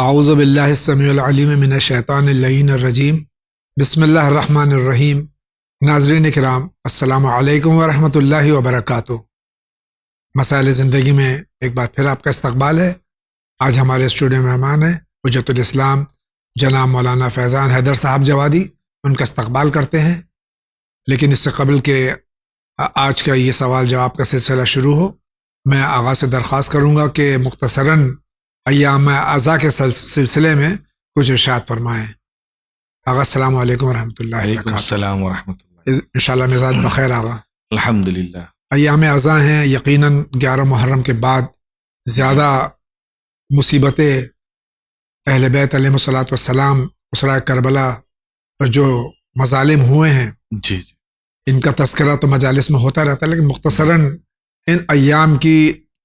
اعوذ باللہ السمیع العلیم من الشیطان اللعین الرجیم بسم اللہ الرحمن الرحیم۔ ناظرین کرام، السلام علیکم ورحمۃ اللہ وبرکاتہ۔ مسائل زندگی میں ایک بار پھر آپ کا استقبال ہے۔ آج ہمارے اسٹوڈیو میں مہمان ہیں حجت الاسلام جناب مولانا فیضان حیدر صاحب جوادی، ان کا استقبال کرتے ہیں۔ لیکن اس سے قبل کہ آج کا یہ سوال جواب کا سلسلہ شروع ہو، میں آغاز سے درخواست کروں گا کہ مختصراً ایام اعضاء کے سلسلے میں کچھ ارشاد فرمائیں۔ آغا السلام علیکم ورحمۃ اللہ وبرکاتہ۔ وعلیکم السلام ورحمۃ اللہ۔ انشاءاللہ مزاج بخیر آغا۔ الحمدللہ۔ ایام اعضاء ہیں، یقیناً 11 محرم کے بعد زیادہ مصیبتیں اہل بیت علیہ الصلوۃ والسلام اسرائے کربلا پر جو مظالم ہوئے ہیں، جی ان کا تذکرہ تو مجالس میں ہوتا رہتا ہے، لیکن مختصراً ان ایام کی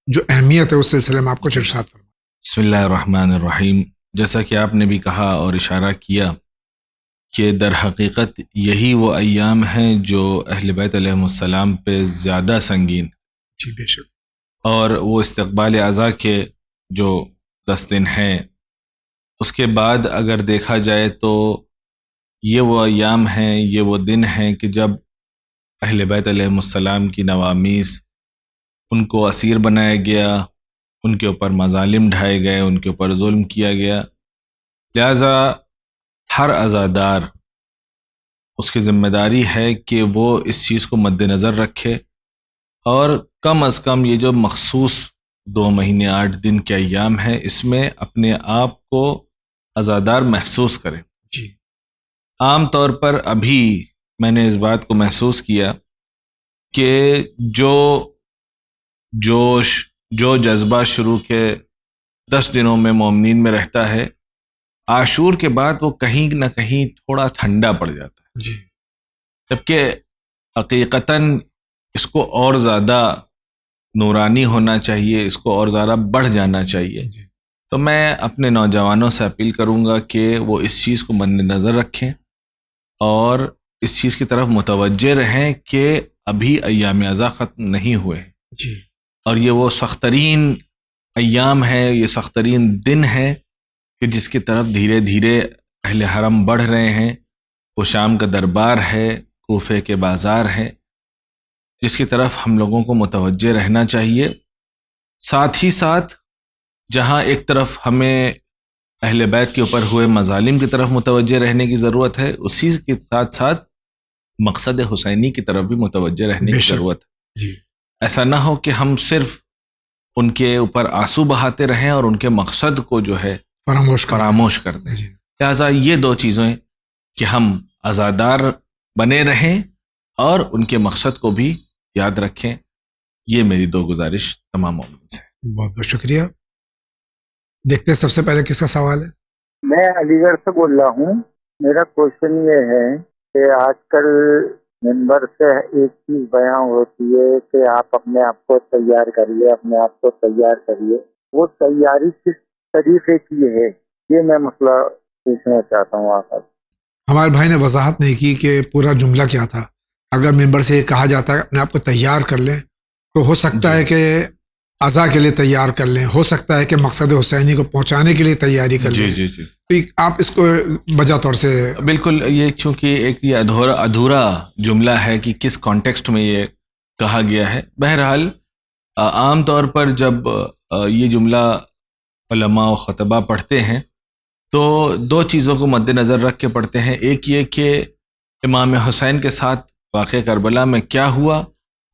جو اہمیت ہے اس سلسلے میں آپ کچھ ارشاد فرمائیں۔ بسم اللہ الرحمن الرحیم۔ جیسا کہ آپ نے بھی کہا اور اشارہ کیا کہ در حقیقت یہی وہ ایام ہیں جو اہل بیت علیہ السلام پہ زیادہ سنگین، جی بے شک، اور وہ استقبال اعضاء کے جو 10 دن ہیں، اس کے بعد اگر دیکھا جائے تو یہ وہ ایام ہیں، یہ وہ دن ہیں کہ جب اہل بیت علیہ السلام کی نوامیس، ان کو اسیر بنایا گیا، ان کے اوپر مظالم ڈھائے گئے، ان کے اوپر ظلم کیا گیا۔ لہٰذا ہر عزادار اس کی ذمہ داری ہے کہ وہ اس چیز کو مد نظر رکھے، اور کم از کم یہ جو مخصوص 2 مہینے 8 دن کے ایام ہیں، اس میں اپنے آپ کو عزادار محسوس کرے۔ جی عام طور پر ابھی میں نے اس بات کو محسوس کیا کہ جو جوش، جو جذبہ شروع کے 10 دنوں میں مومنین میں رہتا ہے، عاشور کے بعد وہ کہیں نہ کہیں تھوڑا ٹھنڈا پڑ جاتا ہے، جی جبکہ حقیقتاً اس کو اور زیادہ نورانی ہونا چاہیے، اس کو اور زیادہ بڑھ جانا چاہیے۔ جی تو میں اپنے نوجوانوں سے اپیل کروں گا کہ وہ اس چیز کو مد نظر رکھیں اور اس چیز کی طرف متوجہ رہیں کہ ابھی ایام اعضاء ختم نہیں ہوئے، جی اور یہ وہ سخت ترین ایام ہے، یہ سخت ترین دن ہے کہ جس کی طرف دھیرے دھیرے اہل حرم بڑھ رہے ہیں۔ وہ شام کا دربار ہے، کوفے کے بازار ہے، جس کی طرف ہم لوگوں کو متوجہ رہنا چاہیے۔ ساتھ ہی ساتھ جہاں ایک طرف ہمیں اہل بیت کے اوپر ہوئے مظالم کی طرف متوجہ رہنے کی ضرورت ہے، اسی کے ساتھ ساتھ مقصد حسینی کی طرف بھی متوجہ رہنے کی ضرورت ہے۔ جی ایسا نہ ہو کہ ہم صرف ان کے اوپر آنسو بہاتے رہیں اور ان کے مقصد کو جو ہے فراموش کر دیں۔ جی لہٰذا یہ 2 چیزیں کہ ہم عزادار بنے رہیں اور ان کے مقصد کو بھی یاد رکھیں، یہ میری 2 گزارش تمام مومنین سے۔ بہت بہت شکریہ۔ دیکھتے ہیں سب سے پہلے کس کا سوال ہے۔ میں علی گڑھ سے بول رہا ہوں۔ میرا کوشچن یہ ہے کہ آج کل ممبر سے ایک چیز بیان ہوتی ہے کہ آپ اپنے آپ کو تیار کریے، اپنے آپ کو تیار کریے۔ وہ تیاری کس طریقے کی ہے، یہ میں مسئلہ پوچھنا چاہتا ہوں آپ سے۔ ہمارے بھائی نے وضاحت نہیں کی کہ پورا جملہ کیا تھا۔ اگر ممبر سے یہ کہا جاتا ہے اپنے آپ کو تیار کر لیں، تو ہو سکتا ہے کہ اعضاء کے لیے تیار کر لیں، ہو سکتا ہے کہ مقصد حسینی کو پہنچانے کے لیے تیاری کر لیں۔ جی تو آپ اس کو وجہ طور سے بالکل، یہ چونکہ ایک یہ ادھورا جملہ ہے کہ کس کانٹیکسٹ میں یہ کہا گیا ہے۔ بہرحال عام طور پر جب یہ جملہ علماء و خطبہ پڑھتے ہیں تو 2 چیزوں کو مد نظر رکھ کے پڑھتے ہیں۔ ایک یہ کہ امام حسین کے ساتھ واقعہ کربلا میں کیا ہوا،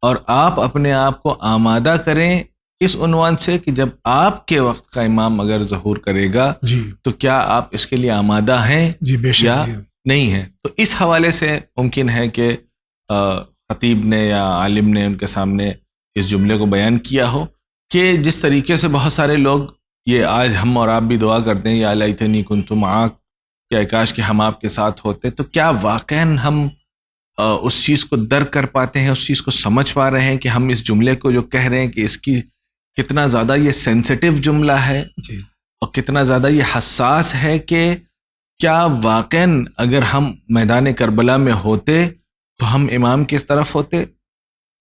اور آپ اپنے آپ کو آمادہ کریں اس عنوان سے کہ جب آپ کے وقت کا امام اگر ظہور کرے گا جی تو کیا آپ اس کے لیے آمادہ ہیں جی بے شک یا جی نہیں ہیں۔ تو اس حوالے سے ممکن ہے کہ خطیب نے یا عالم نے ان کے سامنے اس جملے کو بیان کیا ہو کہ جس طریقے سے بہت سارے لوگ یہ آج ہم اور آپ بھی دعا کرتے ہیں، یا لیتنی کنت معاک، یا کاش کہ ہم آپ کے ساتھ ہوتے، تو کیا واقعاً ہم اس چیز کو درک کر پاتے ہیں، اس چیز کو سمجھ پا رہے ہیں کہ ہم اس جملے کو جو کہہ رہے ہیں کہ اس کی کتنا زیادہ یہ سینسٹیو جملہ ہے جی اور کتنا زیادہ یہ حساس ہے کہ کیا واقعاً اگر ہم میدان کربلا میں ہوتے تو ہم امام کس طرف ہوتے،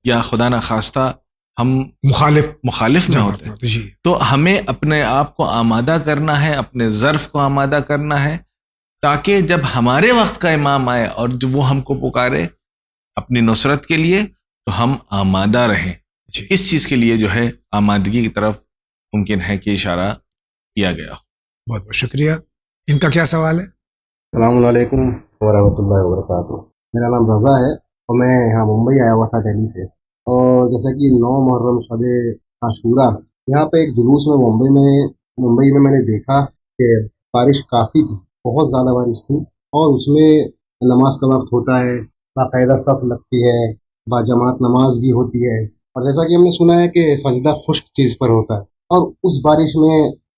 یا خدا نخواستہ ہم مخالف میں ہوتے ہیں. جی تو ہمیں اپنے آپ کو آمادہ کرنا ہے، اپنے ظرف کو آمادہ کرنا ہے، تاکہ جب ہمارے وقت کا امام آئے اور جب وہ ہم کو پکارے اپنی نصرت کے لیے تو ہم آمادہ رہیں. جی اس چیز کے لیے جو ہے آمادگی کی طرف ممکن ہے کہ اشارہ کیا گیا. بہت بہت شکریہ. ان کا کیا سوال ہے؟ السلام علیکم ورحمۃ اللہ وبرکاتہ. میرا نام رضا ہے اور میں یہاں ممبئی آیا ہوا تھا دہلی سے. اور جیسا کہ 9 محرم شب عاشورہ یہاں پہ ایک جلوس میں ممبئی میں نے دیکھا کہ بارش کافی تھی، بہت زیادہ بارش تھی، اور اس میں نماز کا وقت ہوتا ہے، باقاعدہ صف لگتی ہے، باجماعت نماز بھی ہوتی ہے، اور جیسا کہ ہم نے سنا ہے کہ سجدہ خشک چیز پر ہوتا ہے، اور اس بارش میں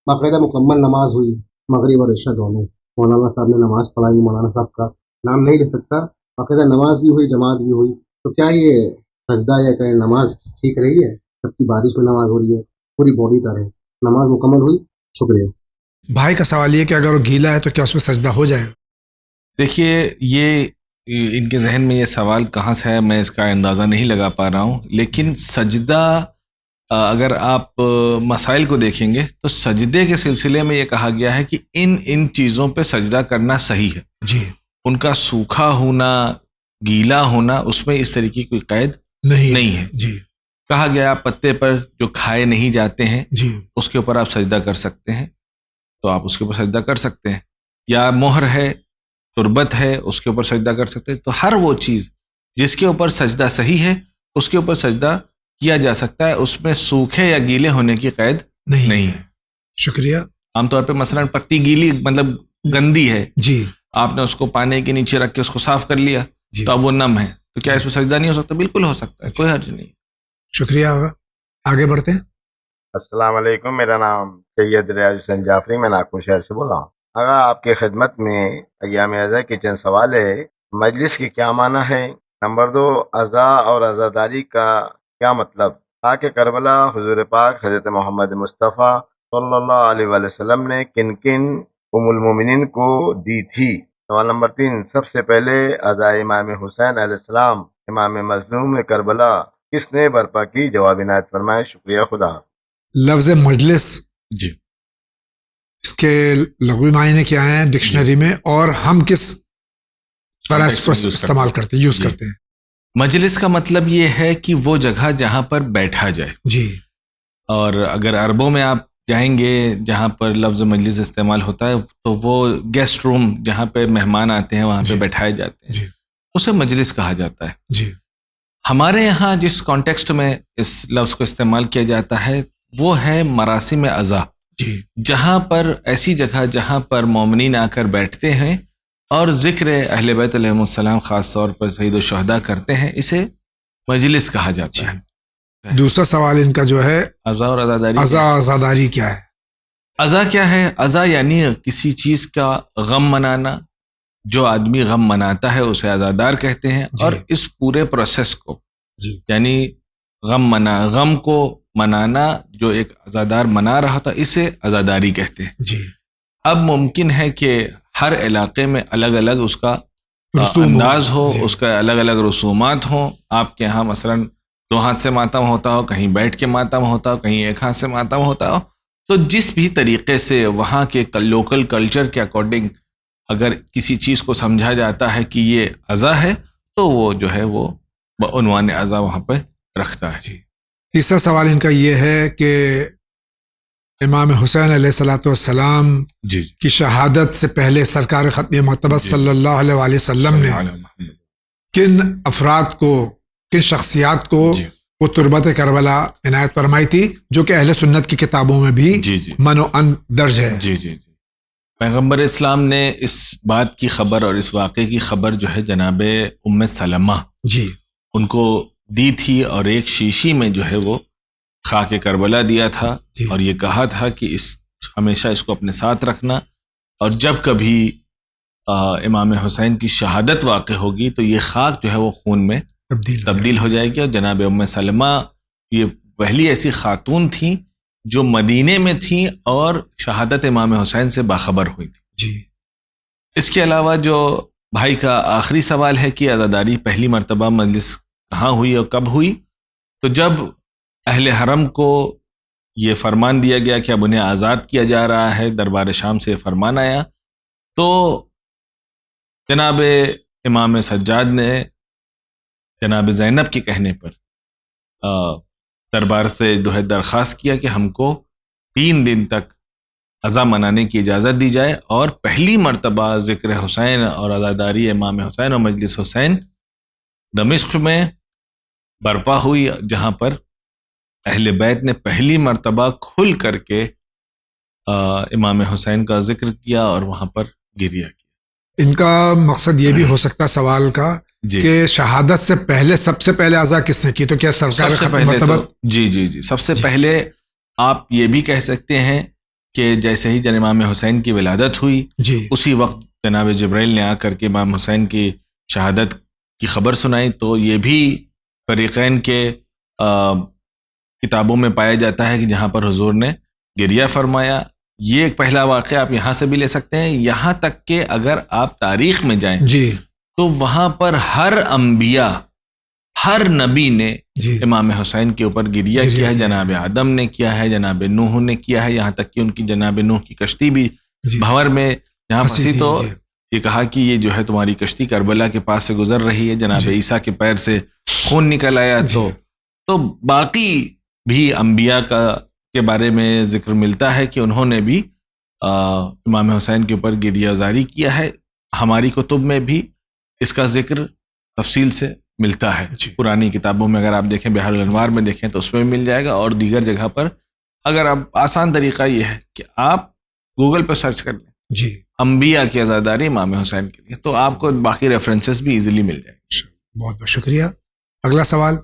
باقاعدہ مکمل نماز ہوئی، مغرب اور عشاء دونوں. مولانا صاحب نے نماز پڑھائی، مولانا صاحب کا نام نہیں لے سکتا، باقاعدہ نماز بھی ہوئی، جماعت بھی ہوئی. تو کیا یہ سجدہ یا کہ نماز ٹھیک رہی ہے؟ جبکہ بارش میں نماز ہو رہی ہے، پوری باڈی طرح نماز مکمل ہوئی. شکریہ. بھائی کا سوال یہ کہ اگر وہ گیلا ہے تو کیا اس میں سجدہ ہو جائے گا؟ دیکھیے، یہ ان کے ذہن میں یہ سوال کہاں سے ہے میں اس کا اندازہ نہیں لگا پا رہا ہوں، لیکن سجدہ اگر آپ مسائل کو دیکھیں گے تو سجدے کے سلسلے میں یہ کہا گیا ہے کہ ان چیزوں پہ سجدہ کرنا صحیح ہے. جی ان کا سوکھا ہونا، گیلا ہونا، اس میں اس طریقے کی کوئی قید نہیں ہے. جی کہا گیا پتے پر جو کھائے نہیں جاتے ہیں جی اس کے اوپر آپ سجدہ کر سکتے ہیں، تو آپ اس کے اوپر سجدہ کر سکتے ہیں. یا مہر ہے، تربت ہے، اس کے اوپر سجدہ کر سکتے ہیں. تو ہر وہ چیز جس کے اوپر سجدہ صحیح ہے اس کے اوپر سجدہ کیا جا سکتا ہے، اس میں سوکھے یا گیلے ہونے کی قید نہیں ہے. شکریہ. عام طور پہ مثلا پتی گیلی مطلب گندی ہے، جی آپ نے اس کو پانی کے نیچے رکھ کے اس کو صاف کر لیا جی تو اب وہ نم ہے، تو کیا اس پہ سجدہ نہیں ہو سکتا؟ بالکل ہو سکتا ہے، کوئی حرج نہیں. شکریہ آغا. آگے بڑھتے ہیں. السلام علیکم. میرا نام سید ریاض حسین جعفری، میں ناگپور شہر سے بول رہا ہوں. اگر آپ کی خدمت میں ایام اعضاء کے چند سوال ہے. مجلس کی کیا معنی ہے؟ نمبر 2، عزا اور عزاداری کا کیا مطلب؟ خاک کربلا حضور پاک حضرت محمد مصطفیٰ صلی اللہ علیہ وآلہ وسلم نے کن کن ام المومنین کو دی تھی؟ سوال نمبر 3، سب سے پہلے عزا امام حسین علیہ السلام امام مظلوم کربلا کس نے برپا کی؟ جواب عنایت فرمائے. شکریہ. خدا. لفظ مجلس جی اس کے لغوی معنی کیا ہیں ڈکشنری میں، اور ہم کس طرح اس کو استعمال کرتے ہیں، یوز کرتے ہیں؟ مجلس کا مطلب یہ ہے کہ وہ جگہ جہاں پر بیٹھا جائے. جی اور اگر عربوں میں آپ جائیں گے جہاں پر لفظ مجلس استعمال ہوتا ہے تو وہ گیسٹ روم جہاں پہ مہمان آتے ہیں وہاں پہ بیٹھائے جاتے ہیں، جی اسے مجلس کہا جاتا ہے. جی ہمارے یہاں جس کانٹیکسٹ میں اس لفظ کو استعمال کیا جاتا ہے وہ ہے مراسم عزا، جی جہاں پر ایسی جگہ جہاں پر مومنین آ کر بیٹھتے ہیں اور ذکر اہل بیت علیہم السلام خاص طور پر شہید الشہداء کرتے ہیں، اسے مجلس کہا جاتا ہے. دوسرا سوال ان کا جو ہے عزا اور عزاداری. عزاداری کیا ہے؟ عزا کیا ہے؟ عزا یعنی کسی چیز کا غم منانا. جو آدمی غم مناتا ہے اسے عزادار کہتے ہیں. اور اس پورے پروسیس کو یعنی غم کو منانا جو ایک عزادار منا رہا تھا اسے عزاداری کہتے ہیں. جی اب ممکن ہے کہ ہر علاقے میں الگ الگ اس کا رسوم انداز ہو، جی. اس کا الگ الگ رسومات ہوں. آپ کے ہاں مثلا 2 ہاتھ سے ماتم ہوتا ہو، کہیں بیٹھ کے ماتم ہوتا ہو، کہیں 1 ہاتھ سے ماتم ہوتا ہو. تو جس بھی طریقے سے وہاں کے لوکل کلچر کے اکارڈنگ اگر کسی چیز کو سمجھا جاتا ہے کہ یہ عزا ہے تو وہ جو ہے وہ عنوان عزا وہاں پہ رکھتا ہے. جی. تیسرا سوال ان کا یہ ہے کہ امام حسین علیہ الصلوۃ والسلام جی کی شہادت سے پہلے سرکار ختم مرتبہ صلی اللہ علیہ وآلہ وسلم نے کن افراد کو، کن شخصیات کو وہ تربت کربلا عنایت فرمائی تھی، جو کہ اہل سنت کی کتابوں میں بھی من و ان درج ہے؟ جی جی جی. پیغمبر اسلام نے اس بات کی خبر اور اس واقعے کی خبر جو ہے جناب ام سلمہ جی ان کو دی تھی، اور ایک شیشی میں جو ہے وہ خاک کربلا دیا تھا، اور یہ کہا تھا کہ ہمیشہ اس کو اپنے ساتھ رکھنا، اور جب کبھی امام حسین کی شہادت واقع ہوگی تو یہ خاک جو ہے وہ خون میں تبدیل ہو جائے گی. اور جناب ام سلمہ یہ پہلی ایسی خاتون تھیں جو مدینے میں تھیں اور شہادت امام حسین سے باخبر ہوئی تھی. جی. اس کے علاوہ جو بھائی کا آخری سوال ہے کہ عزاداری پہلی مرتبہ مجلس کہاں ہوئی اور کب ہوئی، تو جب اہل حرم کو یہ فرمان دیا گیا کہ اب انہیں آزاد کیا جا رہا ہے، دربار شام سے فرمان آیا، تو جناب امام سجاد نے جناب زینب کے کہنے پر دربار سے جو ہے درخواست کیا کہ ہم کو 3 دن تک عزا منانے کی اجازت دی جائے، اور پہلی مرتبہ ذکر حسین اور عزاداری امام حسین اور مجلس حسین دمشق میں برپا ہوئی، جہاں پر اہل بیت نے پہلی مرتبہ کھل کر کے امام حسین کا ذکر کیا اور وہاں پر گریہ کیا۔ ان کا مقصد یہ بھی ہو سکتا سوال کا جی، کہ شہادت سے پہلے سب سے پہلے عزا کس نے کی؟ تو کیا سرکار سب سے ختم پہلے مرتبہ؟ جی سب سے پہلے آپ یہ بھی کہہ سکتے ہیں کہ جیسے ہی جناب امام حسین کی ولادت ہوئی، جی اسی وقت جناب جبرائیل نے آ کر کے امام حسین کی شہادت کی خبر سنائی، تو یہ بھی فریقین کے کتابوں میں پایا جاتا ہے کہ جہاں پر حضور نے گریہ فرمایا۔ یہ ایک پہلا واقعہ آپ یہاں سے بھی لے سکتے ہیں، یہاں تک کہ اگر آپ تاریخ میں جائیں جی تو وہاں پر ہر انبیاء، ہر نبی نے جی امام حسین کے اوپر گریہ گریہ کیا ہے، کیا ہے۔ جناب آدم نے کیا ہے، جناب نوح نے کیا ہے، یہاں تک کہ ان کی جناب نوح کی کشتی بھی جی بھنور میں جہاں پھنسی پھنسی تھی، تو جی یہ کہا کہ یہ جو ہے تمہاری کشتی کربلا کے پاس سے گزر رہی ہے، جناب جی عیسیٰ کے پیر سے خون نکل آیا، جی تو باقی بھی انبیاء کے بارے میں ذکر ملتا ہے کہ انہوں نے بھی امام حسین کے اوپر گریہ زاری کیا ہے۔ ہماری کتب میں بھی اس کا ذکر تفصیل سے ملتا ہے، جی پرانی کتابوں میں اگر آپ دیکھیں، بحر الانوار میں دیکھیں تو اس میں مل جائے گا، اور دیگر جگہ پر اگر آپ آسان طریقہ یہ ہے کہ آپ گوگل پہ سرچ کر لیں جی انبیاء کی عزاداری امام حسین کے لیے، تو آپ کو باقی ریفرنسز بھی ایزیلی مل جائیں گے۔ بہت بہت شکریہ۔ اگلا سوال۔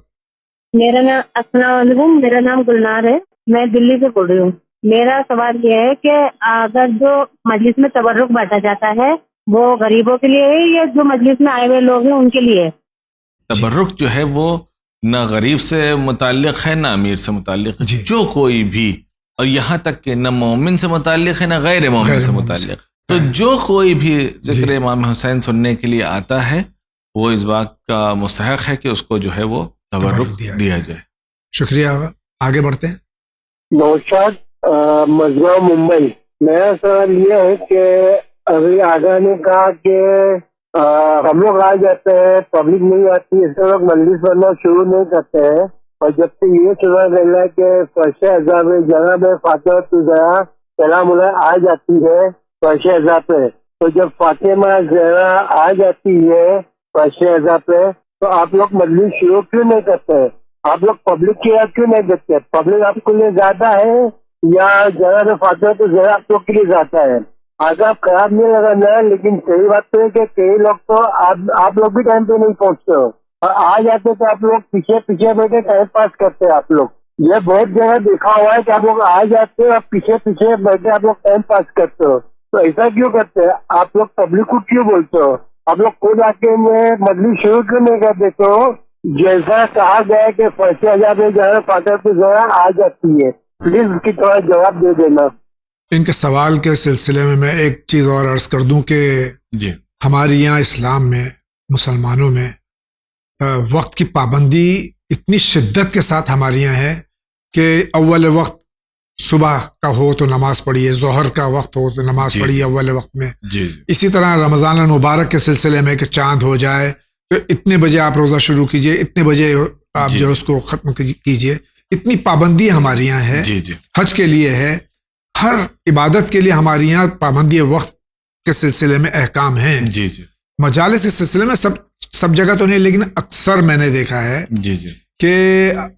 میرا نام السلام علیکم، میرا نام گلنار ہے، میں دلی سے بول رہی ہوں۔ میرا سوال یہ ہے کہ اگر جو مجلس میں تبرک بانٹا جاتا ہے وہ غریبوں کے لیے ہے یا جو مجلس میں آئے ہوئے لوگ ہیں ان کے لیے ہے؟ تبرک جو ہے وہ نہ غریب سے متعلق ہے نہ امیر سے متعلق ہے، جی جو کوئی بھی، اور یہاں تک کہ نہ مومن سے متعلق ہے نہ غیر مومن سے متعلق، تو جو کوئی بھی ذکر امام حسین سننے کے لیے آتا ہے وہ اس بات کا مستحق ہے کہ اس کو جو ہے وہ تبرک دیا جائے۔ شکریہ، آگے بڑھتے ہیں۔ نوشاد مزگاؤں ممبئی۔ میرا سوال یہ ہے کہ ابھی آگاہ نے کہا کہ ہم لوگ آ جاتے ہیں، پبلک نہیں آتی، اس لوگ مجلس بننا شروع نہیں کرتے ہیں، اور جب سے یہ سنا گیا ہے کہ فرش اعضاء میں جناب فاطمہ الزہرا سلام علیہ آ جاتی ہے فرش اعضاء پہ، تو جب فاطمہ زہرا آ جاتی ہے فرش اعضاء پہ تو آپ لوگ مجلس شروع کیوں نہیں کرتے ہیں؟ آپ لوگ پبلک کی یاد کیوں نہیں دیکھتے؟ پبلک آپ کے لیے زیادہ ہے یا جناب فاطمہ الزہرا آپ لوگ کے لیے زیادہ ہے؟ آگے آپ خراب نہیں لگانا ہے، لیکن صحیح بات تو ہے کہ کئی لوگ تو آپ لوگ بھی ٹائم پہ نہیں پہنچتے ہو، اور آ جاتے تو آپ لوگ پیچھے پیچھے بیٹھے ٹائم پاس کرتے ہیں۔ آپ لوگ یہ بہت جگہ دیکھا ہوا ہے کہ آپ لوگ آ جاتے اور پیچھے پیچھے بیٹھے آپ لوگ ٹائم پاس کرتے ہو، تو ایسا کیوں کرتے ہیں؟ آپ لوگ پبلک کو کیوں بولتے ہو؟ آپ لوگ خود آ کے مجلس شروع کیوں نہیں کر دیتے ہو؟ جیسا کہا گیا کہ فرش اعضاء میں جہاں فاطمہ الزہرا آ جاتی ہے، پلیز اس کی تھوڑا جواب دے دینا۔ ان کے سوال کے سلسلے میں ایک چیز اور عرض کر دوں کہ جی ہمارے یہاں اسلام میں، مسلمانوں میں وقت کی پابندی اتنی شدت کے ساتھ ہمارے یہاں ہے کہ اول وقت صبح کا ہو تو نماز پڑھیے، ظہر کا وقت ہو تو نماز پڑھیے اول وقت میں۔ جی اسی طرح رمضان المبارک کے سلسلے میں کہ چاند ہو جائے تو اتنے بجے آپ روزہ شروع کیجئے، اتنے بجے آپ جو اس کو ختم کیجئے، اتنی پابندی ہمارے یہاں ہے۔ جی حج کے لیے ہے، ہر عبادت کے لیے ہمارے یہاں پابندی وقت کے سلسلے میں احکام ہیں۔ جی مجالس کے سلسلے میں سب جگہ تو نہیں، لیکن اکثر میں نے دیکھا ہے جی کہ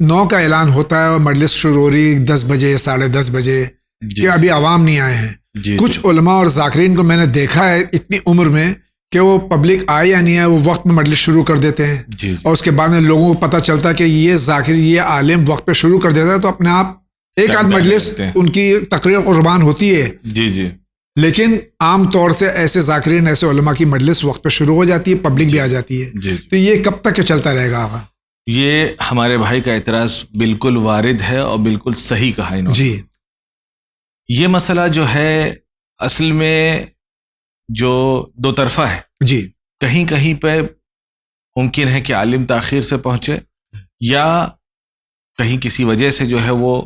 9 کا اعلان ہوتا ہے اور مجلس شروع ہو رہی 10 بجے 10:30 بجے کہ ابھی عوام نہیں آئے ہیں۔ کچھ علماء اور ذاکرین کو میں نے دیکھا ہے اتنی عمر میں کہ وہ پبلک آئے یا نہیں آئے، وہ وقت میں مجلس شروع کر دیتے ہیں، اور اس کے بعد میں لوگوں کو پتہ چلتا ہے کہ یہ ذاکر، یہ عالم وقت پہ شروع کر دیتا ہے، تو اپنے آپ ایک آدھ مجلس ان کی تقریر قربان ہوتی ہے۔ جی لیکن عام طور سے ایسے ذاکرین، ایسے علماء کی مجلس وقت پہ شروع ہو جاتی ہے، پبلک بھی آ جاتی ہے، تو یہ کب تک چلتا رہے گا آقا؟ یہ ہمارے بھائی کا اعتراض بالکل وارد ہے اور بالکل صحیح کہا انہوں نے۔ جی یہ مسئلہ جو ہے اصل میں جو دو طرفہ ہے، جی کہیں کہیں پہ ممکن ہے کہ عالم تاخیر سے پہنچے، یا کہیں کسی وجہ سے جو ہے وہ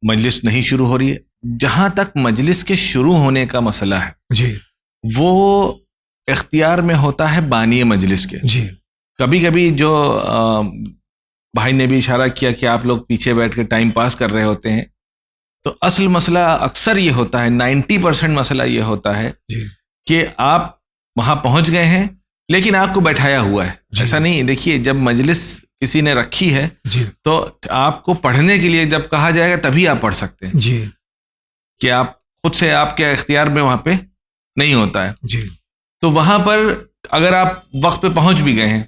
مجلس نہیں شروع ہو رہی ہے. جہاں تک مجلس کے شروع ہونے کا مسئلہ ہے جی وہ اختیار میں ہوتا ہے بانی مجلس کے. جی کبھی کبھی جو بھائی نے بھی اشارہ کیا کہ آپ لوگ پیچھے بیٹھ کے ٹائم پاس کر رہے ہوتے ہیں, تو اصل مسئلہ اکثر یہ ہوتا ہے, 90% مسئلہ یہ ہوتا ہے جی کہ آپ وہاں پہنچ گئے ہیں لیکن آپ کو بیٹھایا ہوا ہے. جی. ایسا نہیں, دیکھیے جب مجلس کسی نے رکھی ہے جی تو آپ کو پڑھنے کے لیے جب کہا جائے گا تبھی آپ پڑھ سکتے ہیں, جی کہ آپ خود سے آپ کے اختیار میں وہاں پہ نہیں ہوتا ہے. جی تو وہاں پر اگر آپ وقت پہ پہنچ بھی گئے ہیں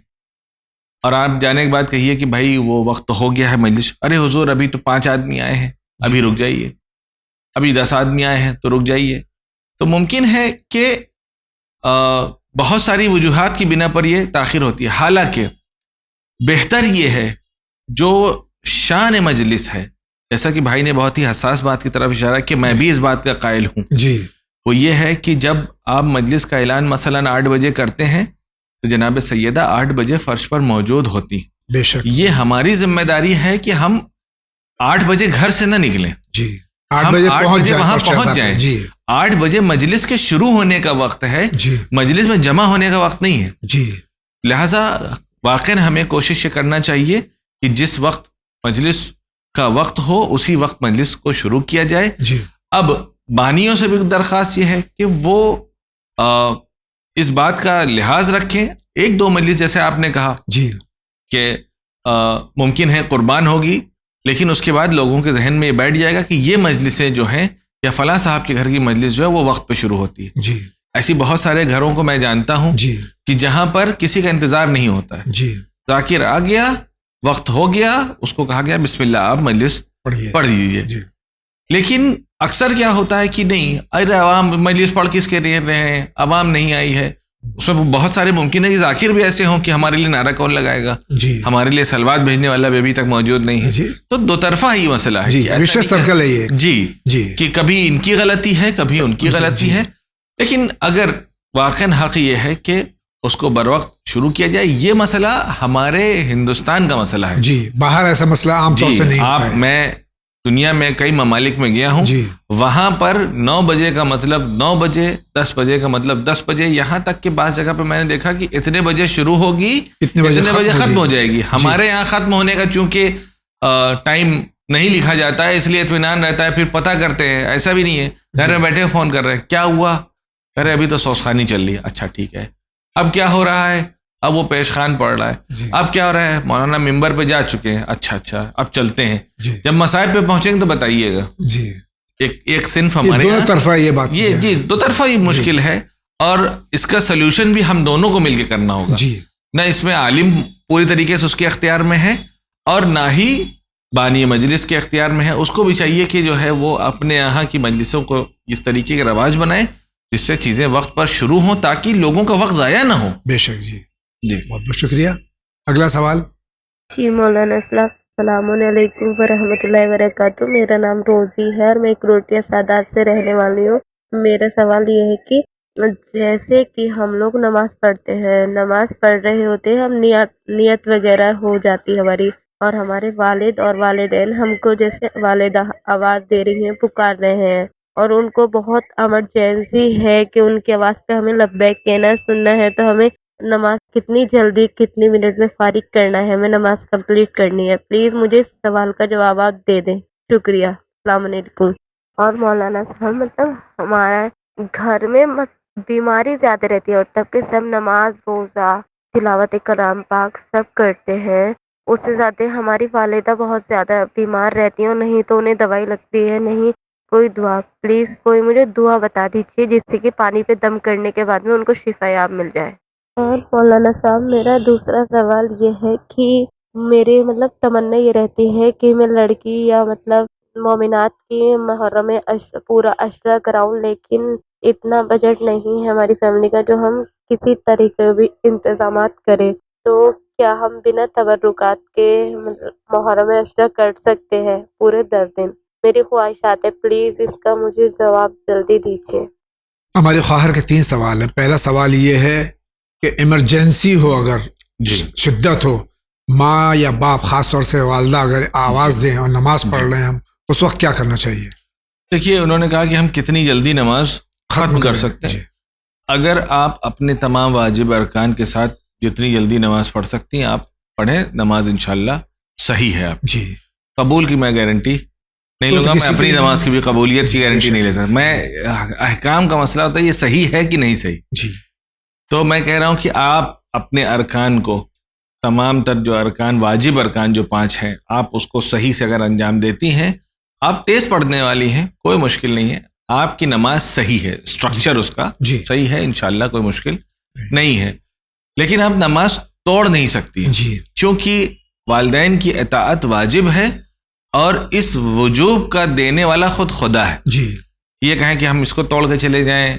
اور آپ جانے کے بعد کہیے کہ بھائی وہ وقت تو ہو گیا ہے مجلس, ارے حضور ابھی تو 5 آدمی آئے ہیں, ابھی رک جائیے, ابھی 10 آدمی آئے ہیں تو رک جائیے, تو ممکن ہے کہ بہت ساری وجوہات کی بنا پر یہ تاخیر ہوتی ہے. حالانکہ بہتر یہ ہے جو شان مجلس ہے, جیسا کہ بھائی نے بہت ہی حساس بات کی طرف اشارہ کہ میں بھی اس بات کا قائل ہوں, جی وہ یہ ہے کہ جب آپ مجلس کا اعلان مثلاً 8 بجے کرتے ہیں تو جناب سیدہ 8 بجے فرش پر موجود ہوتی. بے شک یہ ہماری ذمہ داری ہے کہ ہم 8 بجے گھر سے نہ نکلیں, جی 8 ہم بجے 8 پہنچ بجے جائیں, وہاں فرسٹ پہنچ صاحب. جائیں. جی 8 بجے مجلس کے شروع ہونے کا وقت ہے, جی مجلس میں جمع ہونے کا وقت نہیں ہے. جی لہٰذا واقعاً ہمیں کوشش یہ کرنا چاہیے کہ جس وقت مجلس کا وقت ہو اسی وقت مجلس کو شروع کیا جائے. جی اب بانیوں سے بھی درخواست یہ ہے کہ وہ اس بات کا لحاظ رکھیں, 1-2 مجلس جیسے آپ نے کہا جی کہ ممکن ہے قربان ہوگی, لیکن اس کے بعد لوگوں کے ذہن میں یہ بیٹھ جائے گا کہ یہ مجلسیں جو ہیں یا فلاں صاحب کے گھر کی مجلس جو ہے وہ وقت پہ شروع ہوتی ہے. جی ایسی بہت سارے گھروں کو میں جانتا ہوں جی کہ جہاں پر کسی کا انتظار نہیں ہوتا ہے. جی ذاکر آ گیا, وقت ہو گیا, اس کو کہا گیا بسم اللہ آپ مجلس پڑھیے. پڑھ لیجیے. جی لیکن اکثر کیا ہوتا ہے کہ نہیں, ارے عوام مجلس پڑھ کس کے رہے ہیں, عوام نہیں آئی ہے. اس میں بہت سارے ممکن ہے کہ ذاکر بھی ایسے ہوں کہ ہمارے لیے نعرہ کون لگائے گا, جی ہمارے لیے سلوات بھیجنے والا بھی ابھی تک موجود نہیں ہے. جی تو دو طرفہ ہی مسئلہ ہے. جی کہ ایسا وشیش نہیں سرکل ہے یہ. جی جی کہ کبھی ان کی غلطی ہے کبھی ان کی غلطی جی. ہے. لیکن اگر واقعاً حق یہ ہے کہ اس کو بر وقت شروع کیا جائے, یہ مسئلہ ہمارے ہندوستان کا مسئلہ ہے. جی باہر ایسا مسئلہ عام طور جی سے نہیں آپ, ہوتا ہے. میں دنیا میں کئی ممالک میں گیا ہوں, جی وہاں پر 9 بجے کا مطلب 9 بجے, 10 بجے کا مطلب 10 بجے, یہاں تک کہ بعض جگہ پہ میں نے دیکھا کہ اتنے بجے شروع ہوگی اتنے بجے ختم ہو جائے گی. ہمارے یہاں ختم ہونے کا چونکہ ٹائم نہیں لکھا جاتا ہے اس لیے اطمینان رہتا ہے, پھر پتہ کرتے ہیں. ایسا بھی نہیں ہے گھر میں بیٹھے فون کر رہے ہیں, کیا ہوا, ارے ابھی تو سوس خانی چل رہی ہے, اچھا ٹھیک ہے. اب کیا ہو رہا ہے, اب وہ پیش خان پڑھ رہا ہے. جی اب کیا ہو رہا ہے, مولانا ممبر پہ جا چکے ہیں, اچھا اب چلتے ہیں. جی جب مسائل پہ پہنچیں گے تو بتائیے گا. جی ایک صنف یہ ہمارے دونوں یہاں طرفہ یہ بات یہ جی دو طرفہ یہ مشکل ہے, اور اس کا سلوشن بھی ہم دونوں کو مل کے کرنا ہوگا. جی نہ اس میں عالم پوری طریقے سے اس کے اختیار میں ہے اور نہ ہی بانی مجلس کے اختیار میں ہے. اس کو بھی چاہیے کہ جو ہے وہ اپنے یہاں کی مجلسوں کو اس طریقے کا رواج بنائے جس سے چیزیں وقت پر شروع ہوں تاکہ لوگوں کا وقت ضائع نہ ہو. بے شک. جی جی بہت بہت شکریہ. اگلا سوال. جی مولانا السلام علیکم ورحمۃ اللہ وبرکاتہ. میرا نام روزی ہے اور میں کروٹیا سادات سے رہنے والی ہوں. میرا سوال یہ ہے کہ جیسے کہ ہم لوگ نماز پڑھتے ہیں, نماز پڑھ رہے ہوتے ہیں, ہم نیت وغیرہ ہو جاتی ہے ہماری, اور ہمارے والد اور والدین ہم کو جیسے والدہ آواز دے رہی ہیں, پکار رہے ہیں, اور ان کو بہت ایمرجنسی ہے کہ ان کی آواز پہ ہمیں لبیک کہنا سننا ہے, تو ہمیں نماز کتنی جلدی کتنی منٹ میں فارغ کرنا ہے, ہمیں نماز کمپلیٹ کرنی ہے. پلیز مجھے اس سوال کا جوابات دے دیں. شکریہ. السلام علیکم. اور مولانا صاحب مطلب ہمارا گھر میں بیماری زیادہ رہتی ہے, اور تب کہ سب نماز روزہ تلاوت کلام پاک سب کرتے ہیں, اس سے زیادہ ہماری والدہ بہت زیادہ بیمار رہتی ہیں, اور نہیں تو انہیں دوائی لگتی ہے, نہیں کوئی دعا. پلیز کوئی مجھے دعا بتا دیجیے جس سے کہ پانی پہ دم کرنے کے بعد میں ان کو شفا یاب مل جائے. اور مولانا صاحب میرا دوسرا سوال یہ ہے کہ میرے مطلب تمنا یہ رہتی ہے کہ میں لڑکی یا مطلب مومنات کی محرم پورا عشرہ کراؤں, لیکن اتنا بجٹ نہیں ہے ہماری فیملی کا جو ہم کسی طریقے بھی انتظامات کریں. تو کیا ہم بنا تبرکات کے محرم عشرہ کر سکتے ہیں پورے 10 دن؟ میری خواہشات ہے, پلیز اس کا مجھے جواب جلدی دیجیے. ہمارے خواہر کے 3 سوال ہیں. پہلا سوال یہ ہے کہ ایمرجنسی ہو, اگر جی شدت ہو ماں یا باپ خاص طور سے والدہ اگر آواز دیں اور نماز پڑھ رہے ہیں ہم، اس وقت کیا کرنا چاہیے؟ دیکھیے انہوں نے کہا کہ ہم کتنی جلدی نماز ختم کر سکتے ہیں. اگر آپ اپنے تمام واجب ارکان کے ساتھ جتنی جلدی نماز پڑھ سکتی ہیں آپ پڑھیں. نماز انشاءاللہ صحیح ہے. آپ جی قبول کی میں گارنٹی نہیں لوں گا، میں اپنی نماز کی بھی قبولیت کی گارنٹی نہیں لے سکتا. میں احکام کا مسئلہ ہوتا ہے یہ صحیح ہے کہ نہیں صحیح. جی تو میں کہہ رہا ہوں کہ آپ اپنے ارکان کو، تمام تر جو ارکان واجب ارکان جو 5 ہیں، آپ اس کو صحیح سے اگر انجام دیتی ہیں، آپ تیز پڑھنے والی ہیں، کوئی مشکل نہیں ہے. آپ کی نماز صحیح ہے، اسٹرکچر اس کا جی صحیح ہے، انشاءاللہ کوئی مشکل نہیں ہے. لیکن آپ نماز توڑ نہیں سکتی جی چونکہ والدین کی اطاعت واجب ہے اور اس وجوب کا دینے والا خود خدا ہے. جی یہ کہیں کہ ہم اس کو توڑ کے چلے جائیں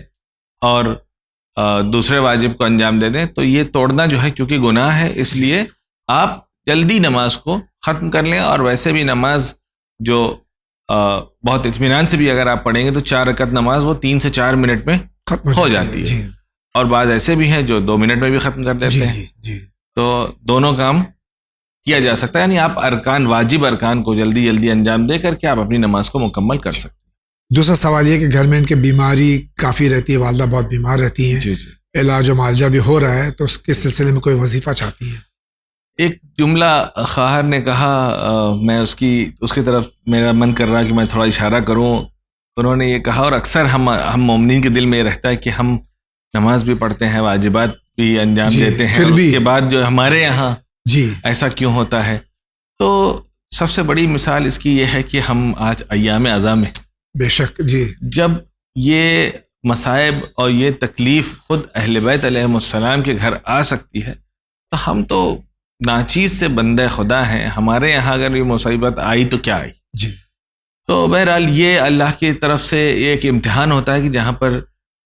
اور دوسرے واجب کو انجام دے دیں تو یہ توڑنا جو ہے کیونکہ گناہ ہے. اس لیے آپ جلدی نماز کو ختم کر لیں. اور ویسے بھی نماز جو بہت اطمینان سے بھی اگر آپ پڑھیں گے تو 4 رکعت نماز وہ 3 سے 4 منٹ میں ختم ہو جاتی ہے. جی اور بعض ایسے بھی ہیں جو 2 منٹ میں بھی ختم کر دیتے جی ہیں. جی جی تو دونوں کام کیا جا سکتا ہے. یعنی آپ ارکان، واجب ارکان کو جلدی جلدی انجام دے کر کے آپ اپنی نماز کو مکمل کر سکتے ہیں. دوسرا سوال یہ کہ گھر میں ان کے بیماری کافی رہتی ہے، والدہ بہت بیمار رہتی ہیں، جی جی. علاج و معالجہ بھی ہو رہا ہے، تو اس کے سلسلے میں کوئی وظیفہ چاہتی ہیں؟ ایک جملہ خواہر نے کہا، میں اس کی طرف میرا من کر رہا کہ میں تھوڑا اشارہ کروں. انہوں نے یہ کہا، اور اکثر ہم مومنین کے دل میں یہ رہتا ہے کہ ہم نماز بھی پڑھتے ہیں، واجبات بھی انجام جی، دیتے ہیں، پھر اور بھی اس کے بعد جو ہمارے یہاں جی ایسا کیوں ہوتا ہے. تو سب سے بڑی مثال اس کی یہ ہے کہ ہم آج ایام اعزاء میں بے شک جی جب یہ مصائب اور یہ تکلیف خود اہل بیت علیہم السلام کے گھر آ سکتی ہے تو ہم تو ناچیز سے بندہ خدا ہیں. ہمارے یہاں اگر یہ مصیبت آئی تو کیا آئی. جی تو بہرحال یہ اللہ کی طرف سے ایک امتحان ہوتا ہے کہ جہاں پر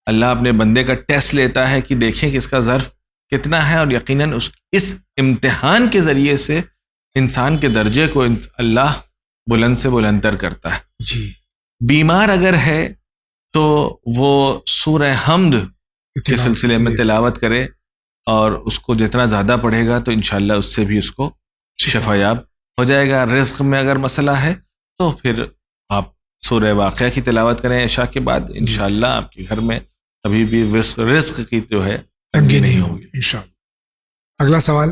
اللہ اپنے بندے کا ٹیسٹ لیتا ہے کہ دیکھیں کہ اس کا ظرف کتنا ہے، اور یقیناً اس امتحان کے ذریعے سے انسان کے درجے کو اللہ بلند سے بلندتر کرتا ہے. جی بیمار اگر ہے تو وہ سورہ حمد کے سلسلے میں تلاوت کرے اور اس کو جتنا زیادہ پڑھے گا تو انشاءاللہ اس سے بھی اس کو شفا یاب ہو جائے گا. رزق میں اگر مسئلہ ہے تو پھر آپ سورہ واقعہ کی تلاوت کریں عشاء کے بعد، انشاءاللہ آپ کے گھر میں کبھی بھی رزق کی جو ہے تنگی نہیں ہوگی انشاءاللہ. اگلا سوال.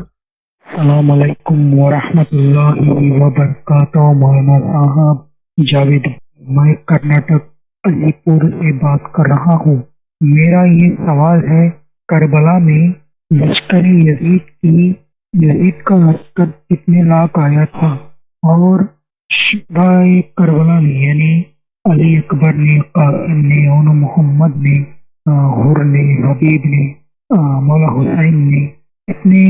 السلام علیکم ورحمۃ اللہ وبرکاتہ. مولانا صاحب جاوید، میں کرناٹک علی پور سے بات کر رہا ہوں. میرا یہ سوال ہے، کربلا میں لشکر یزید کا لشکر کتنے لاکھ آیا تھا، اور شہدائے کربلا میں یعنی علی اکبر نے، قاسم نے، اور محمد نے، حر نے، حبیب نے، مولا حسین نے کتنے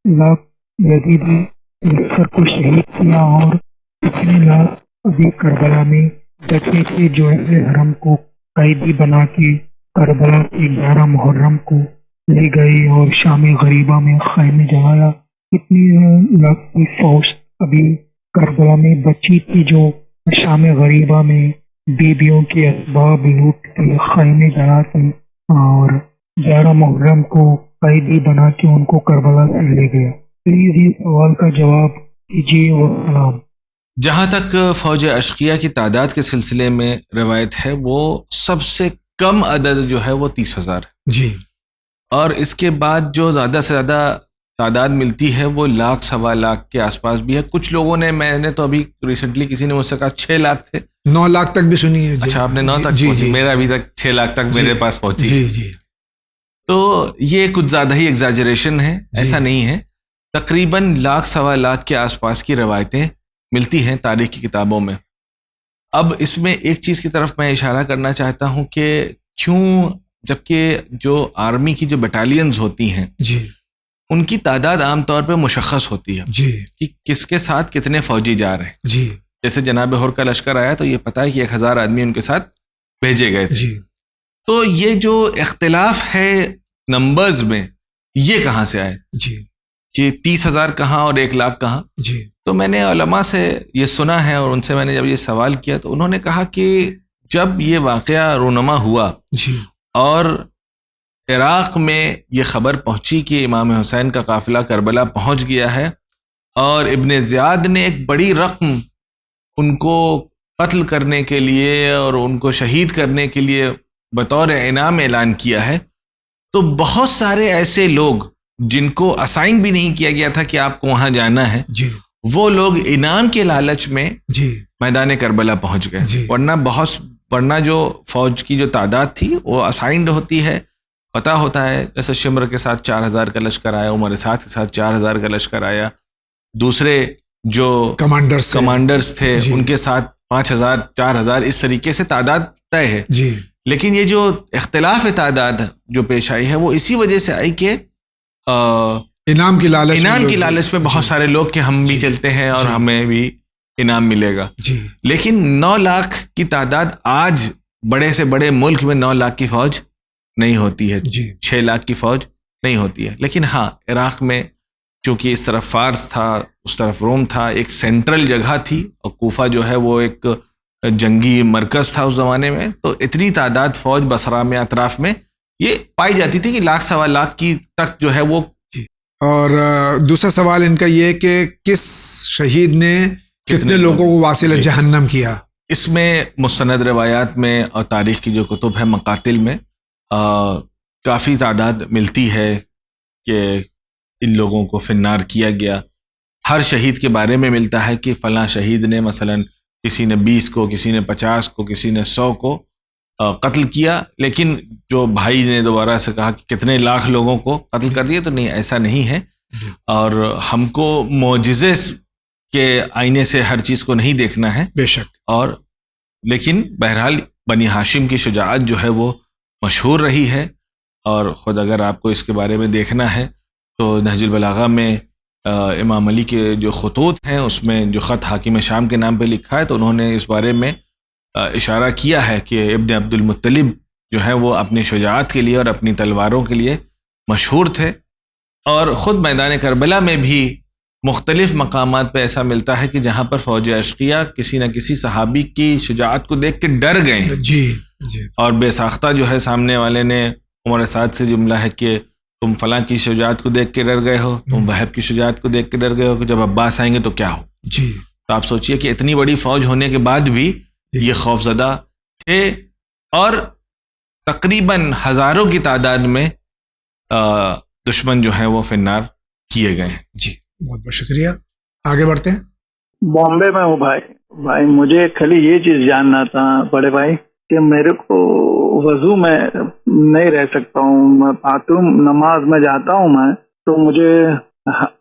لاکھ یزیدی لشکر کو شہید کیا، اور کتنے لاکھ ابھی کربلا میں ڈٹے تھے جو حرم کو قیدی بنا کے کربلا کے 11 محرم کو لے گئے اور شام غریبہ میں خیمے جلایا. کتنی لاکھ کی فوج ابھی کربلا میں بچی تھی جو شام غریبہ میں بیبیوں کے اسباب لوٹ کے خیمے جلاتے اور 11 محرم کو قیدی بنا کے ان کو کربلا سے لے گیا. پلیز یہ سوال کا جواب دیجیے اور سلام. جہاں تک فوج اشقیہ کی تعداد کے سلسلے میں روایت ہے، وہ سب سے کم عدد جو ہے وہ 30,000 ہے جی، اور اس کے بعد جو زیادہ سے زیادہ تعداد ملتی ہے وہ 1,00,000 سوا لاکھ کے آس پاس بھی ہے. کچھ لوگوں نے، میں نے تو ابھی ریسنٹلی کسی نے مجھ سے کہا 6 لاکھ تھے. 9 لاکھ تک بھی سنی ہے. اچھا، آپ نے 9 تک جی پہنچی، جی میرا ابھی تک 6 لاکھ تک میرے پاس پہنچی. جی جی تو یہ کچھ زیادہ ہی ایگزاجریشن ہے، ایسا نہیں ہے. تقریباً 1,00,000 سوا لاکھ کے آس پاس کی روایتیں ملتی ہیں تاریخ کی کتابوں میں. اب اس میں ایک چیز کی طرف میں اشارہ کرنا چاہتا ہوں کہ کیوں، جبکہ جو آرمی کی جو بٹالینز ہوتی ہیں جی ان کی تعداد عام طور پہ مشخص ہوتی ہے جی کہ کس کے ساتھ کتنے فوجی جا رہے ہیں. جی جیسے جناب حر کا لشکر آیا تو یہ پتا ہے کہ 1,000 آدمی ان کے ساتھ بھیجے گئے تھے. جی تو یہ جو اختلاف ہے نمبرز میں، یہ کہاں سے آئے جی کہ 30,000 کہاں اور 1,00,000 کہاں؟ جی تو میں نے علماء سے یہ سنا ہے اور ان سے میں نے جب یہ سوال کیا تو انہوں نے کہا کہ جب یہ واقعہ رونما ہوا جی اور عراق میں یہ خبر پہنچی کہ امام حسین کا قافلہ کربلا پہنچ گیا ہے اور ابن زیاد نے ایک بڑی رقم ان کو قتل کرنے کے لیے اور ان کو شہید کرنے کے لیے بطور انعام اعلان کیا ہے. تو بہت سارے ایسے لوگ جن کو اسائن بھی نہیں کیا گیا تھا کہ آپ کو وہاں جانا ہے, جی وہ لوگ انعام کے لالچ میں جی میدان کربلا پہنچ گئے. جی. ورنہ جو فوج کی جو تعداد تھی وہ اسائنڈ ہوتی ہے, پتہ ہوتا ہے. جیسے شمر کے ساتھ 4000 کا لشکر آیا, عمر سعد کے ساتھ 4000 کا لشکر آیا, دوسرے جو کمانڈرز تھے جی. ان کے ساتھ 5000 4000, اس طریقے سے تعداد طے ہے. جی. لیکن یہ جو اختلاف تعداد جو پیش آئی ہے وہ اسی وجہ سے آئی کہ انعام کی لالچ میں بہت سارے لوگ کہ ہم بھی چلتے ہیں اور ہمیں بھی انعام ملے گا. جی. لیکن 9 لاکھ کی تعداد آج بڑے سے بڑے ملک میں 9 لاکھ کی فوج نہیں ہوتی ہے, 6 لاکھ کی فوج نہیں ہوتی ہے. لیکن ہاں, عراق میں چونکہ اس طرف فارس تھا, اس طرف روم تھا, ایک سینٹرل جگہ تھی, اور کوفہ جو ہے وہ ایک جنگی مرکز تھا اس زمانے میں, تو اتنی تعداد فوج بصرہ میں اطراف میں یہ پائی جاتی تھی کہ 1 سوا لاکھ کی تک جو ہے وہ. اور دوسرا سوال ان کا یہ کہ کس شہید نے کتنے لوگوں کو واصل جہنم کیا؟ اس میں مستند روایات میں اور تاریخ کی جو کتب ہے مقاتل میں کافی تعداد ملتی ہے کہ ان لوگوں کو فنار کیا گیا. ہر شہید کے بارے میں ملتا ہے کہ فلاں شہید نے مثلا کسی نے 20 کو, کسی نے 50 کو, کسی نے 100 کو قتل کیا. لیکن جو بھائی نے دوبارہ سے کہا کہ کتنے لاکھ لوگوں کو قتل کر دیا, تو نہیں, ایسا نہیں ہے. اور ہم کو معجزے کے آئینے سے ہر چیز کو نہیں دیکھنا ہے, بے شک. اور لیکن بہرحال بنی ہاشم کی شجاعت جو ہے وہ مشہور رہی ہے. اور خود اگر آپ کو اس کے بارے میں دیکھنا ہے تو نہج البلاغہ میں امام علی کے جو خطوط ہیں اس میں جو خط حاکم شام کے نام پہ لکھا ہے, تو انہوں نے اس بارے میں اشارہ کیا ہے کہ ابن عبد المطلب جو ہے وہ اپنی شجاعت کے لیے اور اپنی تلواروں کے لیے مشہور تھے. اور خود میدان کربلا میں بھی مختلف مقامات پہ ایسا ملتا ہے کہ جہاں پر فوج اشقیہ کسی نہ کسی صحابی کی شجاعت کو دیکھ کے ڈر گئے ہیں. جی. اور بے ساختہ جو ہے سامنے والے نے عمر سعد سے جملہ ہے کہ تم فلاں کی شجاعت کو دیکھ کے ڈر گئے ہو, تم وہب کی شجاعت کو دیکھ کے ڈر گئے ہو کہ جب عباس آئیں گے تو کیا ہو. جی. تو آپ سوچئے کہ اتنی بڑی فوج ہونے کے بعد بھی یہ خوفزدہ تھے, اور تقریباً ہزاروں کی تعداد میں دشمن جو ہے وہ فنار کیے گئے ہیں. جی, بہت بہت شکریہ. آگے بڑھتے ہیں. بامبے میں ہوں بھائی مجھے خالی یہ چیز جاننا تھا بڑے بھائی کہ میرے کو وضو میں نہیں رہ سکتا ہوں, میں باتھ روم نماز میں جاتا ہوں میں, تو مجھے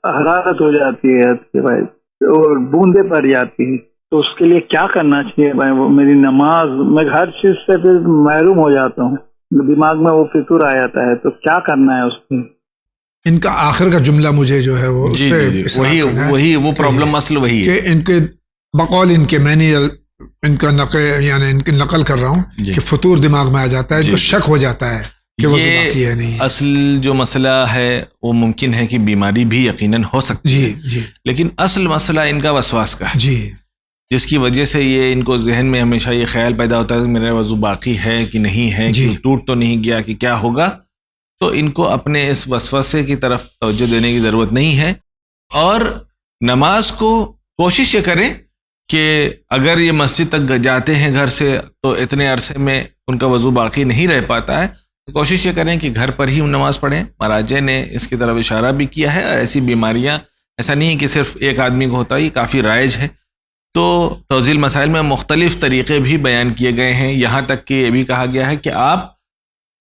حرارت ہو جاتی ہے کہ بھائی, اور بوندیں پڑ جاتی ہیں, تو اس کے لیے کیا کرنا چاہیے بھائی؟ وہ میری نماز, میں ہر چیز سے پھر محروم ہو جاتا ہوں, دماغ میں وہ فطور آ جاتا ہے, تو کیا کرنا ہے اس میں؟ ان کا آخر کا جملہ مجھے جو ہے وہ وہی وہ پرابلم مسئلہ وہی ہے کہ ان کے بقول ان کے میں نے ان کا نقل کر رہا ہوں کہ فطور دماغ میں آ جاتا ہے, ان کو شک ہو جاتا ہے کہ وہ باقی ہے نہیں. اصل جو مسئلہ ہے وہ ممکن ہے کہ بیماری بھی یقیناً ہو سکتی ہے, لیکن اصل مسئلہ ان کا وسواس کا ہے, جس کی وجہ سے یہ ان کو ذہن میں ہمیشہ یہ خیال پیدا ہوتا ہے کہ میرا وضو باقی ہے کہ نہیں ہے, کہ ٹوٹ تو نہیں گیا, کہ کیا ہوگا. تو ان کو اپنے اس وسوسے کی طرف توجہ دینے کی ضرورت نہیں ہے, اور نماز کو کوشش یہ کریں کہ اگر یہ مسجد تک جاتے ہیں گھر سے تو اتنے عرصے میں ان کا وضو باقی نہیں رہ پاتا ہے, تو کوشش یہ کریں کہ گھر پر ہی نماز پڑھیں. مراجع نے اس کی طرف اشارہ بھی کیا ہے, اور ایسی بیماریاں ایسا نہیں ہے کہ صرف ایک آدمی کو ہوتا ہے, یہ کافی رائج ہے. تو توضیح مسائل میں مختلف طریقے بھی بیان کیے گئے ہیں, یہاں تک کہ یہ بھی کہا گیا ہے کہ آپ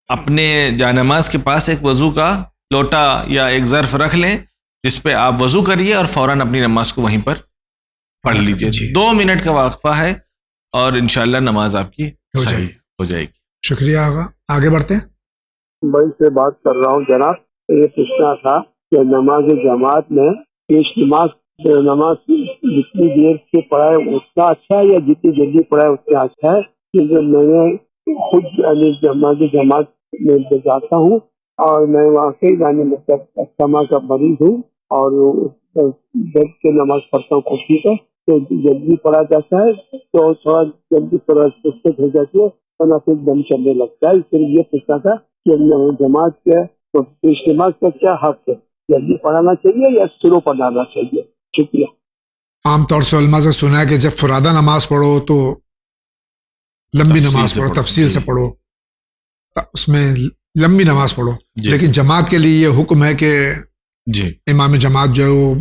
اپنے جانماز کے پاس ایک وضو کا لوٹا یا ایک ظرف رکھ لیں جس پہ آپ وضو کریے اور فوراً اپنی نماز کو وہیں پر پڑھ لیجئے. 2 منٹ کا وقفہ ہے اور انشاءاللہ نماز آپ کی صحیح ہو جائے گی. شکریہ آغا. آگے بڑھتے ہیں. بھائی سے بات کر رہا ہوں جناب, یہ پوچھنا تھا کہ نماز جماعت میں پیش نماز جتنی دیر سے پڑھائے اتنا اچھا ہے یا جتنی جلدی پڑھائے اتنا اچھا ہے؟ کیونکہ میں نے خود نماز جماعت میں جاتا ہوں اور میں واقعی استماع کا مریض ہوں, اور بیٹھ کے نماز پڑھتا ہوں کوشش ہے تو جلدی پڑھا جاتا ہے, تو تھوڑا جلدی تھوڑا دقت ہو جاتی ہے ورنہ پھر دم چلنے لگتا ہے. پھر یہ پوچھنا تھا کہ جماعت کے پیش نماز کا کیا حق ہے, جلدی پڑھانا چاہیے یا سلو پڑھانا چاہیے؟ شکریہ. عام طور سے علماء سے سنا ہے کہ جب فرادہ نماز پڑھو تو لمبی تفصیل نماز سے پڑھو، پڑھو. تفصیل جی. سے پڑھو، اس میں لمبی نماز پڑھو. جی. لیکن جماعت کے لیے یہ حکم ہے کہ جی امام جماعت جو ہے وہ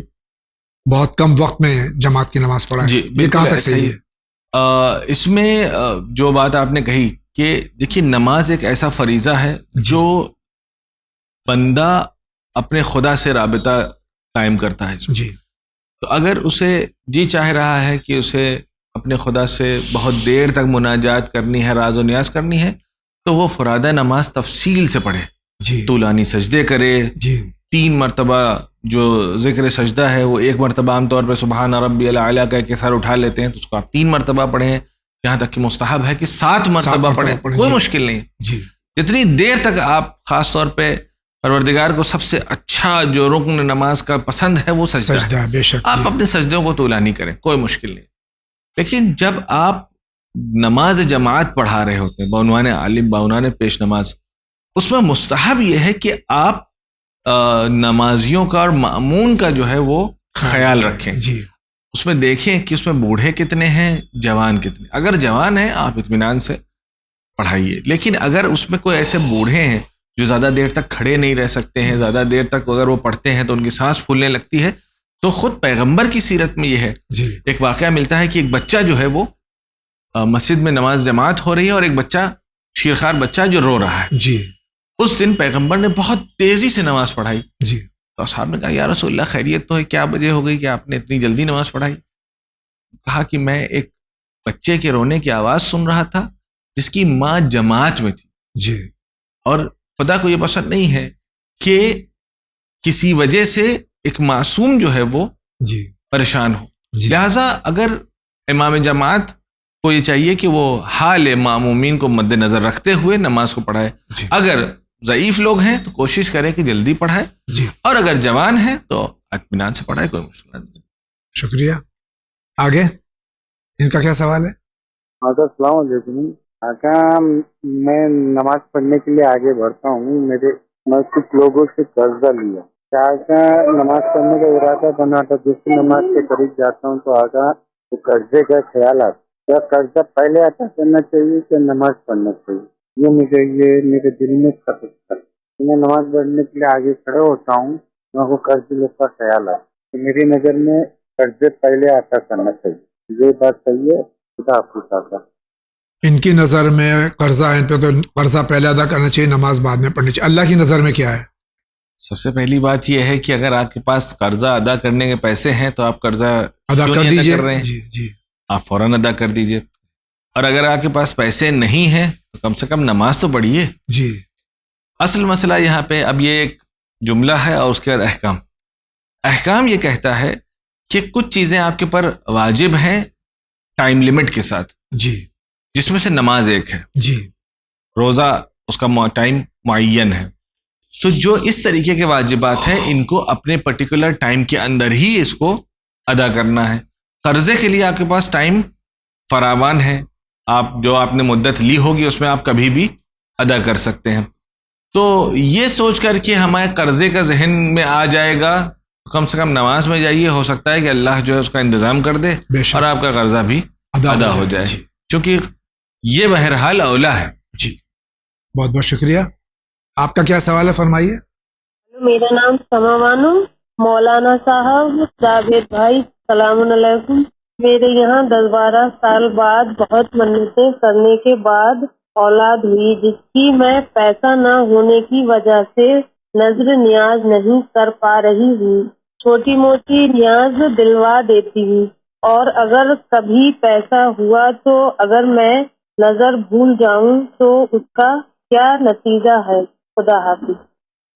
بہت کم وقت میں جماعت کی نماز پڑھائے. جی یہ بالکل کہاں تک ایسا صحیح ہی. ہے؟ اس میں جو بات آپ نے کہی کہ دیکھیے نماز ایک ایسا فریضہ ہے جو بندہ اپنے خدا سے رابطہ قائم کرتا ہے. جی تو اگر اسے جی چاہ رہا ہے کہ اسے اپنے خدا سے بہت دیر تک مناجات کرنی ہے، راز و نیاز کرنی ہے، تو وہ فرادہ نماز تفصیل سے پڑھے، جی طولانی سجدے کرے. جی 3 مرتبہ جو ذکر سجدہ ہے وہ 1 مرتبہ عام طور پہ سبحان ربی الاعلیٰ کہہ کے سر اٹھا لیتے ہیں، تو اس کو آپ 3 مرتبہ پڑھیں. یہاں تک کہ مستحب ہے کہ 7 مرتبہ پڑھیں، کوئی جی. مشکل نہیں. جی جتنی دیر تک آپ، خاص طور پہ پروردگار کو سب سے اچھا جو رکن نماز کا پسند ہے وہ سجدہ سجدہ ہے. ہے، بے شک. آپ جی. اپنے سجدوں کو طولانی کریں، کوئی مشکل نہیں. لیکن جب آپ نماز جماعت پڑھا رہے ہوتے ہیں بعنوان عالم، بعنوان پیش نماز، اس میں مستحب یہ ہے کہ آپ نمازیوں کا اور مأمون کا جو ہے وہ خیال رکھیں. جی اس میں دیکھیں کہ اس میں بوڑھے کتنے ہیں، جوان کتنے. اگر جوان ہیں آپ اطمینان سے پڑھائیے، لیکن اگر اس میں کوئی ایسے بوڑھے ہیں جو زیادہ دیر تک کھڑے نہیں رہ سکتے ہیں، زیادہ دیر تک اگر وہ پڑھتے ہیں تو ان کی سانس پھولنے لگتی ہے، تو خود پیغمبر کی سیرت میں یہ ہے. جی ایک واقعہ ملتا ہے کہ ایک بچہ جو ہے وہ مسجد میں نماز جماعت ہو رہی ہے اور ایک بچہ، شیرخوار بچہ جو رو رہا ہے. جی اس دن پیغمبر نے بہت تیزی سے نماز پڑھائی. جی تو صاحب نے کہا یا رسول اللہ خیریت تو ہے، کیا وجہ ہو گئی کہ آپ نے اتنی جلدی نماز پڑھائی؟ کہا کہ میں ایک بچے کے رونے کی آواز سن رہا تھا جس کی ماں جماعت میں تھی، جی اور خدا کو یہ پسند نہیں ہے کہ کسی وجہ سے ایک معصوم جو ہے وہ جی پریشان ہو. جی لہٰذا اگر امام جماعت کو یہ چاہیے کہ وہ حال معمومین کو مد نظر رکھتے ہوئے نماز کو پڑھائے. جی. اگر ضعیف لوگ ہیں تو کوشش کریں کہ جلدی پڑھائے، جی اور اگر جوان ہیں تو اطمینان سے پڑھائے، کوئی مشکل نہیں. شکریہ. آگے ان کا کیا سوال ہے؟ آقا السلام علیکم. آقا میں نماز پڑھنے کے لیے آگے بڑھتا ہوں، میں کچھ لوگوں سے قرضہ لیا. آقا نماز پڑھنے کا ارادہ بنا تھا، دوسری نماز کے قریب جاتا ہوں تو آقا وہ قرضے کا خیال آتا. کیا قرضہ پہلے ادا کرنا چاہیے کہ نماز پڑھنا چاہیے؟ یہ میرے دل میں خطر تھا. میں نماز پڑھنے کے لیے آگے کھڑے ہوتا ہوں، میں کو قرضے کا خیال آتا. میری نظر میں قرضے پہلے ادا کرنا چاہیے. یہ بات صحیح ہے؟ خدا حافظ. آقا ان کی نظر میں قرضہ ہے، ان پہ تو قرضہ پہلے ادا کرنا چاہیے، نماز بعد میں پڑھنی چاہیے. اللہ کی نظر میں کیا ہے؟ سب سے پہلی بات یہ ہے کہ اگر آپ کے پاس قرضہ ادا کرنے کے پیسے ہیں تو آپ قرضہ ادا کیوں کر نہیں دیجیے. کر رہے ہیں؟ جی جی آپ فوراً ادا کر دیجیے. اور اگر آپ کے پاس پیسے نہیں ہیں تو کم سے کم نماز تو پڑھیے. جی اصل مسئلہ یہاں پہ اب یہ ایک جملہ ہے اور اس کے بعد احکام یہ کہتا ہے کہ کچھ چیزیں آپ کے پر واجب ہیں ٹائم لیمٹ کے ساتھ، جی جس میں سے نماز ایک ہے. جی روزہ اس کا ٹائم معین ہے. تو جو اس طریقے کے واجبات ہیں ان کو اپنے پرٹیکولر ٹائم کے اندر ہی اس کو ادا کرنا ہے. قرضے کے لیے آپ کے پاس ٹائم فراوان ہے، آپ نے مدت لی ہوگی اس میں آپ کبھی بھی ادا کر سکتے ہیں. تو یہ سوچ کر کہ ہمارے قرضے کا ذہن میں آ جائے گا، کم سے کم نماز میں جائیے، ہو سکتا ہے کہ اللہ جو ہے اس کا انتظام کر دے بے شک اور آپ کا قرضہ بھی ادا ہو جائے. جی چونکہ یہ بہرحال اولا ہے. جی بہت بہت شکریہ. آپ کا کیا سوال ہے، فرمائیے. میرا نام سما بانو. مولانا صاحب، جاوید بھائی، السلام علیکم. میرے یہاں 10-12 سال بعد بہت منتیں کرنے کے بعد اولاد ہوئی، جس کی میں پیسہ نہ ہونے کی وجہ سے نظر نیاز نہیں کر پا رہی ہوں. چھوٹی موٹی نیاز دلوا دیتی ہوں، اور اگر کبھی پیسہ ہوا تو اگر میں نظر بھول جاؤں تو اس کا کیا نتیجہ ہے؟ خدا حافظ.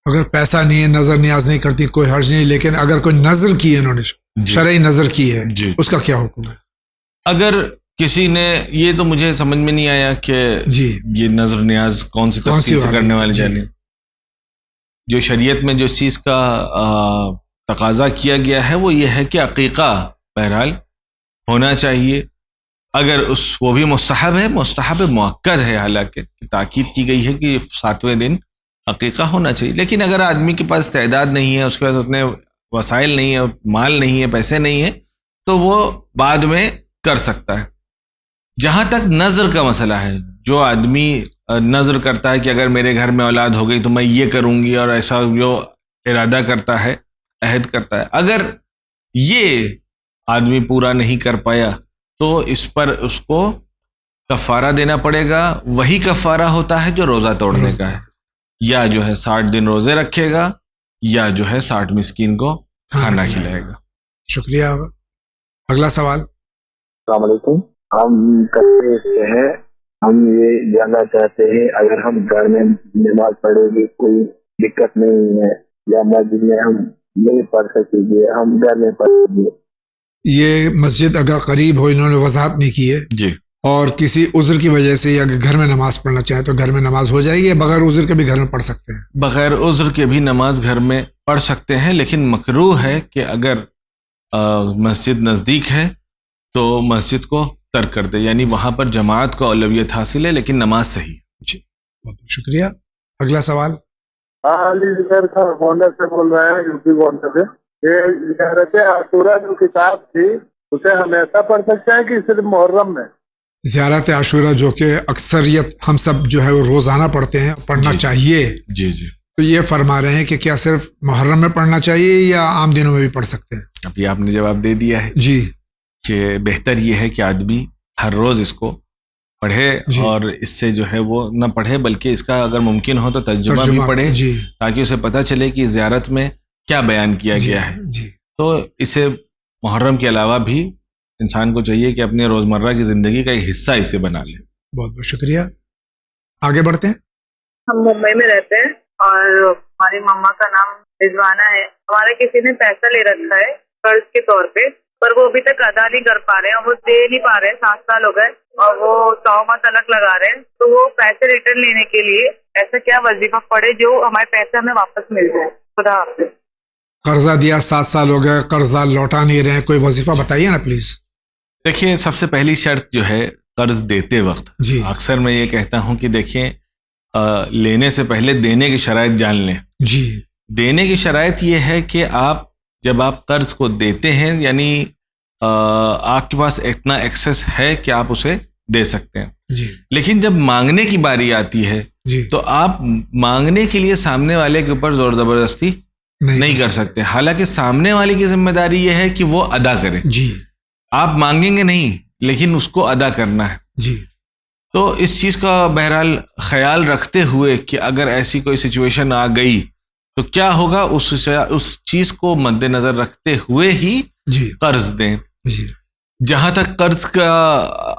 اگر پیسہ نہیں ہے، نظر نیاز نہیں کرتی، کوئی حرج نہیں، لیکن اگر کوئی نظر کی ہے، انہوں نے شرعی نظر کی ہے، جی. اس کا کیا حکم ہے؟ اگر کسی نے، یہ تو مجھے سمجھ میں نہیں آیا کہ جی یہ نظر نیاز کون سی تفصیل سے کرنے والے جانے. جو شریعت میں جو چیز کا تقاضا کیا گیا ہے وہ یہ ہے کہ عقیقہ بہرحال ہونا چاہیے. اگر وہ بھی مستحب ہے، مستحب مؤکد ہے، حالانکہ تاکید کی گئی ہے کہ 7ویں دن عقیقہ ہونا چاہیے. لیکن اگر آدمی کے پاس تعداد نہیں ہے، اس کے پاس اتنے وسائل نہیں ہے, مال نہیں ہے, پیسے نہیں ہے, تو وہ بعد میں کر سکتا ہے. جہاں تک نظر کا مسئلہ ہے, جو آدمی نظر کرتا ہے کہ اگر میرے گھر میں اولاد ہو گئی تو میں یہ کروں گی, اور ایسا جو ارادہ کرتا ہے, عہد کرتا ہے, اگر یہ آدمی پورا نہیں کر پایا تو اس پر اس کو کفارہ دینا پڑے گا. وہی کفارہ ہوتا ہے جو روزہ توڑنے کا ہے, یا جو ہے 60 دن روزے رکھے گا, یا جو ہے 60 مسکین کو کھانا کھلائے گا. شکریہ. اگلا سوال. السلام علیکم. ہم کشمیر سے ہیں. ہم یہ جاننا چاہتے ہیں اگر ہم گھر میں نماز پڑھیں گے کوئی دقت نہیں ہے, یا مسجد میں ہم نہیں پڑھ سکیں گے, ہم گھر میں پڑھیں گے. یہ مسجد اگر قریب ہو, انہوں نے وضاحت نہیں کی ہے جی, اور کسی عذر کی وجہ سے یا گھر میں نماز پڑھنا چاہے تو گھر میں نماز ہو جائے گی, یا بغیر عذر کے بھی گھر میں پڑھ سکتے ہیں؟ بغیر عذر کے بھی نماز گھر میں پڑھ سکتے ہیں, لیکن مکروہ ہے کہ اگر مسجد نزدیک ہے تو مسجد کو ترک کر دے, یعنی وہاں پر جماعت کو اولویت حاصل ہے لیکن نماز صحیح. جی بہت شکریہ. اگلا سوال. علی ذکر خان گونڈا سے بول رہے ہیں, یو پی گونڈا سے. یہ زیارت عاشورہ جو کتاب تھی اسے ہمیشہ پڑھ سکتے ہیں کہ صرف محرم میں؟ زیارت عاشورہ جو کہ اکثریت ہم سب جو ہے وہ روزانہ پڑھتے ہیں, پڑھنا چاہیے. جی جی. تو یہ فرما رہے ہیں کہ کیا صرف محرم میں پڑھنا چاہیے یا عام دنوں میں بھی پڑھ سکتے ہیں؟ ابھی آپ نے جواب دے دیا ہے. جی, کہ بہتر یہ ہے کہ آدمی ہر روز اس کو پڑھے, اور اس سے جو ہے وہ نہ پڑھے بلکہ اس کا اگر ممکن ہو تو ترجمہ بھی پڑھے, تاکہ اسے پتہ چلے کہ زیارت میں کیا بیان کیا گیا ہے. تو اسے محرم کے علاوہ بھی انسان کو چاہیے کہ اپنے روزمرہ کی زندگی کا ایک حصہ اسے بنا لے. بہت بہت شکریہ. آگے بڑھتے ہیں. ہم ممبئی میں رہتے ہیں اور ہماری مما کا نام رضوانہ ہے. ہمارے کسی نے پیسہ لے رکھا ہے قرض کے طور پہ, پر وہ ابھی تک ادا نہیں کر پا رہے ہیں, وہ دے نہیں پا رہے ہیں. 7 سال ہو گئے اور وہ 100 تلک لگا رہے ہیں. تو وہ پیسے ریٹرن لینے کے لیے ایسا کیا وظیفہ پڑے جو ہمارے پیسے ہمیں واپس مل جائے؟ خدا حافظ. قرضہ دیا 7 سال ہو گئے, قرضہ لوٹا نہیں رہے, کوئی وظیفہ بتائیے نا پلیز. دیکھیے, سب سے پہلی شرط جو ہے قرض دیتے وقت, اکثر میں یہ کہتا ہوں کہ دیکھیں لینے سے پہلے دینے کی شرائط جان لیں. جی, دینے کی شرائط یہ ہے کہ آپ جب آپ قرض کو دیتے ہیں یعنی آپ کے پاس اتنا ایکسس ہے کہ آپ اسے دے سکتے ہیں. جی, لیکن جب مانگنے کی باری آتی ہے تو آپ مانگنے کے لیے سامنے والے کے اوپر زور زبردستی نہیں کر سکتے, حالانکہ سامنے والے کی ذمہ داری یہ ہے کہ وہ ادا کرے. جی, آپ مانگیں گے نہیں لیکن اس کو ادا کرنا ہے. جی, تو اس چیز کا بہرحال خیال رکھتے ہوئے کہ اگر ایسی کوئی سچویشن آ گئی تو کیا ہوگا, اس چیز کو مد نظر رکھتے ہوئے ہی قرض دیں. جہاں تک قرض کا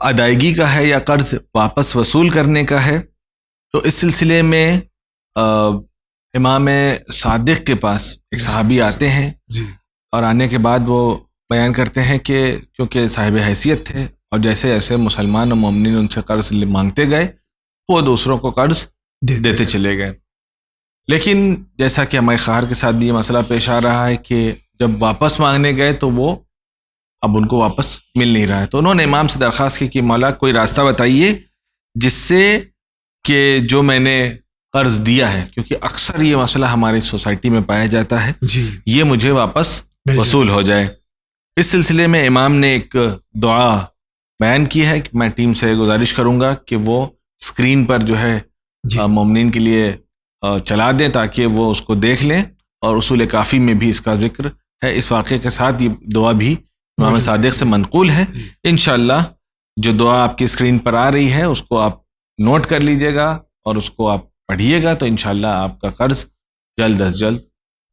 ادائیگی کا ہے یا قرض واپس وصول کرنے کا ہے, تو اس سلسلے میں امام صادق کے پاس ایک صحابی آتے ہیں, اور آنے کے بعد وہ بیان کرتے ہیں کہ کیونکہ صاحب حیثیت تھے اور جیسے جیسے مسلمان اور مومنین ان سے قرض مانگتے گئے وہ دوسروں کو قرض دیتے چلے گئے. لیکن جیسا کہ ہمارے خار کے ساتھ بھی یہ مسئلہ پیش آ رہا ہے کہ جب واپس مانگنے گئے تو وہ اب ان کو واپس مل نہیں رہا ہے. تو انہوں نے امام سے درخواست کی کہ مولا کوئی راستہ بتائیے جس سے کہ جو میں نے قرض دیا ہے, کیونکہ اکثر یہ مسئلہ ہماری سوسائٹی میں پایا جاتا ہے, یہ مجھے واپس وصول ہو جائے. اس سلسلے میں امام نے ایک دعا بیان کی ہے کہ میں ٹیم سے گزارش کروں گا کہ وہ اسکرین پر جو ہے مومنین کے لیے چلا دیں تاکہ وہ اس کو دیکھ لیں, اور اصول کافی میں بھی اس کا ذکر ہے. اس واقعے کے ساتھ یہ دعا بھی امام صادق سے منقول ہے. انشاءاللہ جو دعا آپ کی اسکرین پر آ رہی ہے اس کو آپ نوٹ کر لیجئے گا اور اس کو آپ پڑھیے گا, تو انشاءاللہ آپ کا قرض جلد از جلد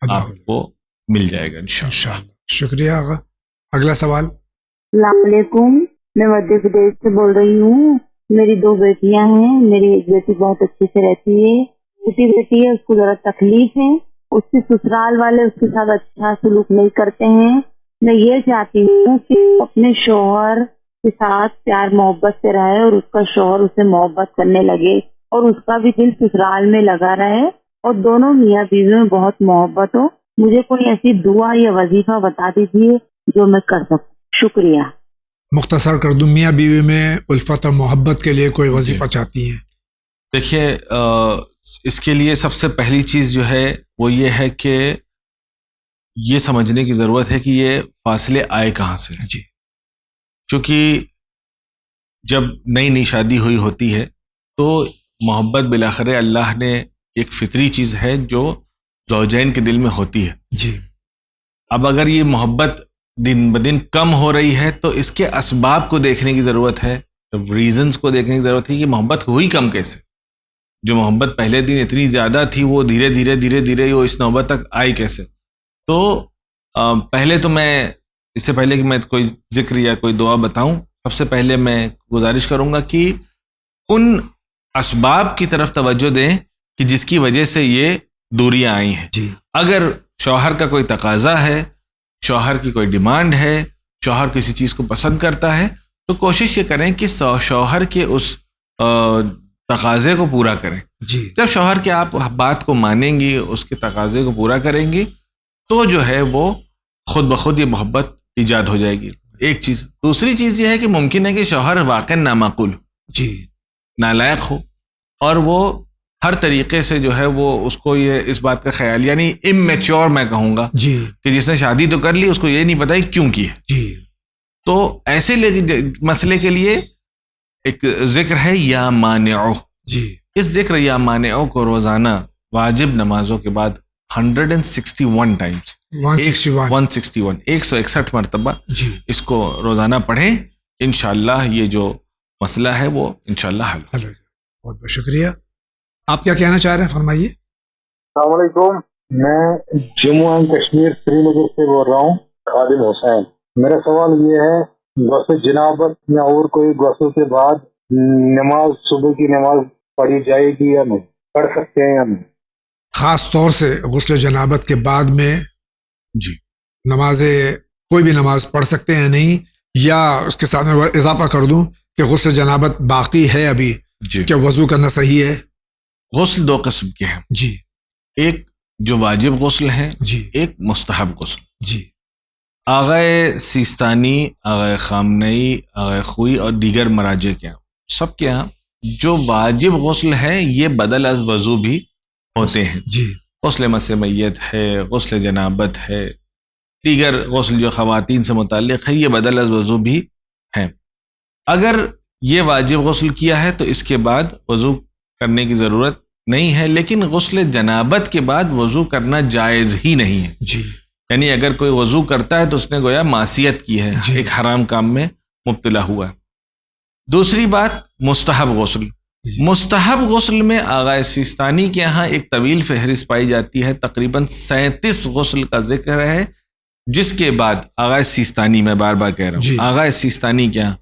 آپ کو مل جائے گا انشاءاللہ. شکریہ آغا. اگلا سوال. السلام علیکم, میں مدھیہ پردیش سے بول رہی ہوں. میری 2 بیٹیاں ہیں. میری ایک بیٹی بہت اچھے سے رہتی ہے, چھوٹی بیٹی ہے, اس کو ذرا تکلیف ہے, اس کے سسرال والے اس کے ساتھ اچھا سلوک نہیں کرتے ہیں. میں یہ چاہتی ہوں کہ اپنے شوہر کے ساتھ پیار محبت سے رہے اور اس کا شوہر اسے محبت کرنے لگے اور اس کا بھی دل سسرال میں لگا رہے اور دونوں میاں بیوی میں بہت محبت ہو. مجھے کوئی ایسی دعا یا وظیفہ بتا دیجیے جو میں کر سکوں. شکریہ. مختصر کر دوں, میاں بیوی میں الفت اور محبت کے لیے کوئی وظیفہ چاہتی ہیں؟ دیکھیے, اس کے لیے سب سے پہلی چیز جو ہے وہ یہ ہے کہ یہ سمجھنے کی ضرورت ہے کہ یہ فاصلے آئے کہاں سے. جی. چونکہ جب نئی نئی شادی ہوئی ہوتی ہے تو محبت بالآخر اللہ نے ایک فطری چیز ہے جو زوجین کے دل میں ہوتی ہے. جی. اب اگر یہ محبت دن بدن کم ہو رہی ہے تو اس کے اسباب کو دیکھنے کی ضرورت ہے, ریزنز کو دیکھنے کی ضرورت ہے. یہ محبت ہوئی کم کیسے؟ جو محبت پہلے دن اتنی زیادہ تھی وہ دھیرے دھیرے وہ اس نوبت تک آئی کیسے؟ تو پہلے تو میں اس سے پہلے کہ میں کوئی ذکر یا کوئی دعا بتاؤں, سب سے پہلے میں گزارش کروں گا کہ ان اسباب کی طرف توجہ دیں کہ جس کی وجہ سے یہ دوریاں آئی ہیں. جی. اگر شوہر کا کوئی تقاضا ہے, شوہر کی کوئی ڈیمانڈ ہے, شوہر کسی چیز کو پسند کرتا ہے, تو کوشش یہ کریں کہ شوہر کے اس تقاضے کو پورا کریں. جی. جب شوہر کے آپ بات کو مانیں گی, اس کے تقاضے کو پورا کریں گی, تو جو ہے وہ خود بخود یہ محبت ایجاد ہو جائے گی. ایک چیز. دوسری چیز یہ ہے کہ ممکن ہے کہ شوہر واقع نامعقول, جی, نالائق ہو, اور وہ ہر طریقے سے جو ہے وہ اس کو یہ اس بات کا خیال, یعنی امیچور میں کہوں گا, جی, کہ جس نے شادی تو کر لی اس کو یہ نہیں پتا کیوں کی ہے. جی. تو ایسے مسئلے کے لیے ایک ذکر ہے یا مانعو. جی. اس ذکر یا مانعو کو روزانہ واجب نمازوں کے بعد 161 ٹائمز 161 مرتبہ جی. اس کو روزانہ پڑھیں. انشاءاللہ یہ جو مسئلہ ہے وہ انشاءاللہ حل. بہت بہت شکریہ. آپ کیا کہنا چاہ رہے ہیں, فرمائیے. السلام علیکم, میں جموں اینڈ کشمیر سری نگر سے بول رہا ہوں, خادم حسین. میرا سوال یہ ہے, غسل جنابت یا اور کوئی غسل کے بعد نماز, صبح کی نماز پڑھی جائے گی یا نہیں, پڑھ سکتے ہیں یا نہیں؟ خاص طور سے غسل جنابت کے بعد میں جی نماز, کوئی بھی نماز پڑھ سکتے ہیں نہیں, یا اس کے ساتھ میں اضافہ کر دوں کہ غسل جنابت باقی ہے ابھی, جی, کیا وضو کرنا صحیح ہے؟ غسل دو قسم کے ہیں. جی. ایک جو واجب غسل ہے, جی, ایک مستحب غسل. جی. آغائے سیستانی, آغائے خامنئی, آغائے خوئی اور دیگر مراجع کے ہیں, سب کے ہاں جو واجب غسل ہے یہ بدل از وضو بھی ہوتے ہیں. جی. غسل مس میت ہے, غسل جنابت ہے, دیگر غسل جو خواتین سے متعلق ہے یہ بدل از وضو بھی ہیں. اگر یہ واجب غسل کیا ہے تو اس کے بعد وضو کرنے کی ضرورت نہیں ہے, لیکن غسل جنابت کے بعد وضو کرنا جائز ہی نہیں ہے. جی. یعنی اگر کوئی وضو کرتا ہے تو اس نے گویا معصیت کی ہے, جی, ایک حرام کام میں مبتلا ہوا ہے. دوسری بات مستحب غسل. مستحب غسل میں آغائے سیستانی کے یہاں ایک طویل فہرست پائی جاتی ہے, تقریباً 37 غسل کا ذکر ہے, جس کے بعد آغائے سیستانی, میں بار بار کہہ رہا ہوں, جی, آغائے سیستانی کے یہاں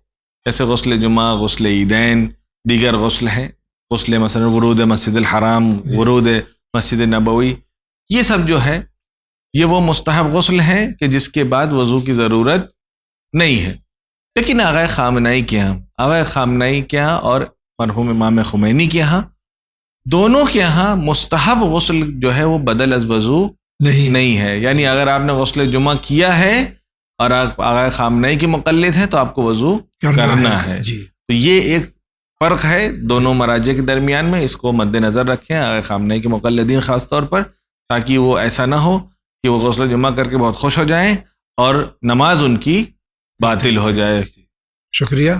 جیسے غسل جمعہ, غسل عیدین, دیگر غسل ہیں, غسل مثلا ورود مسجد الحرام, ورود مسجد نبوی, یہ سب جو ہے یہ وہ مستحب غسل ہیں کہ جس کے بعد وضو کی ضرورت نہیں ہے. لیکن آغائے خامنئی کے یہاں, آغائے خامنئی کے یہاں اور مرحوم امام خمینی کے یہاں, دونوں کے یہاں مستحب غسل جو ہے وہ بدل از وضو نہیں ہے. یعنی اگر آپ نے غسل جمعہ کیا ہے اور آپ آغائے خامنئی کے مقلد ہیں تو آپ کو وضو کرنا ہے. جی. تو یہ ایک فرق ہے دونوں مراجع کے درمیان میں, اس کو مد نظر رکھیں آغائے خامنئی کے مقلدین خاص طور پر, تاکہ وہ ایسا نہ ہو کہ وہ غسل جمعہ کر کے بہت خوش ہو جائیں اور نماز ان کی باطل ہو جائے. شکریہ.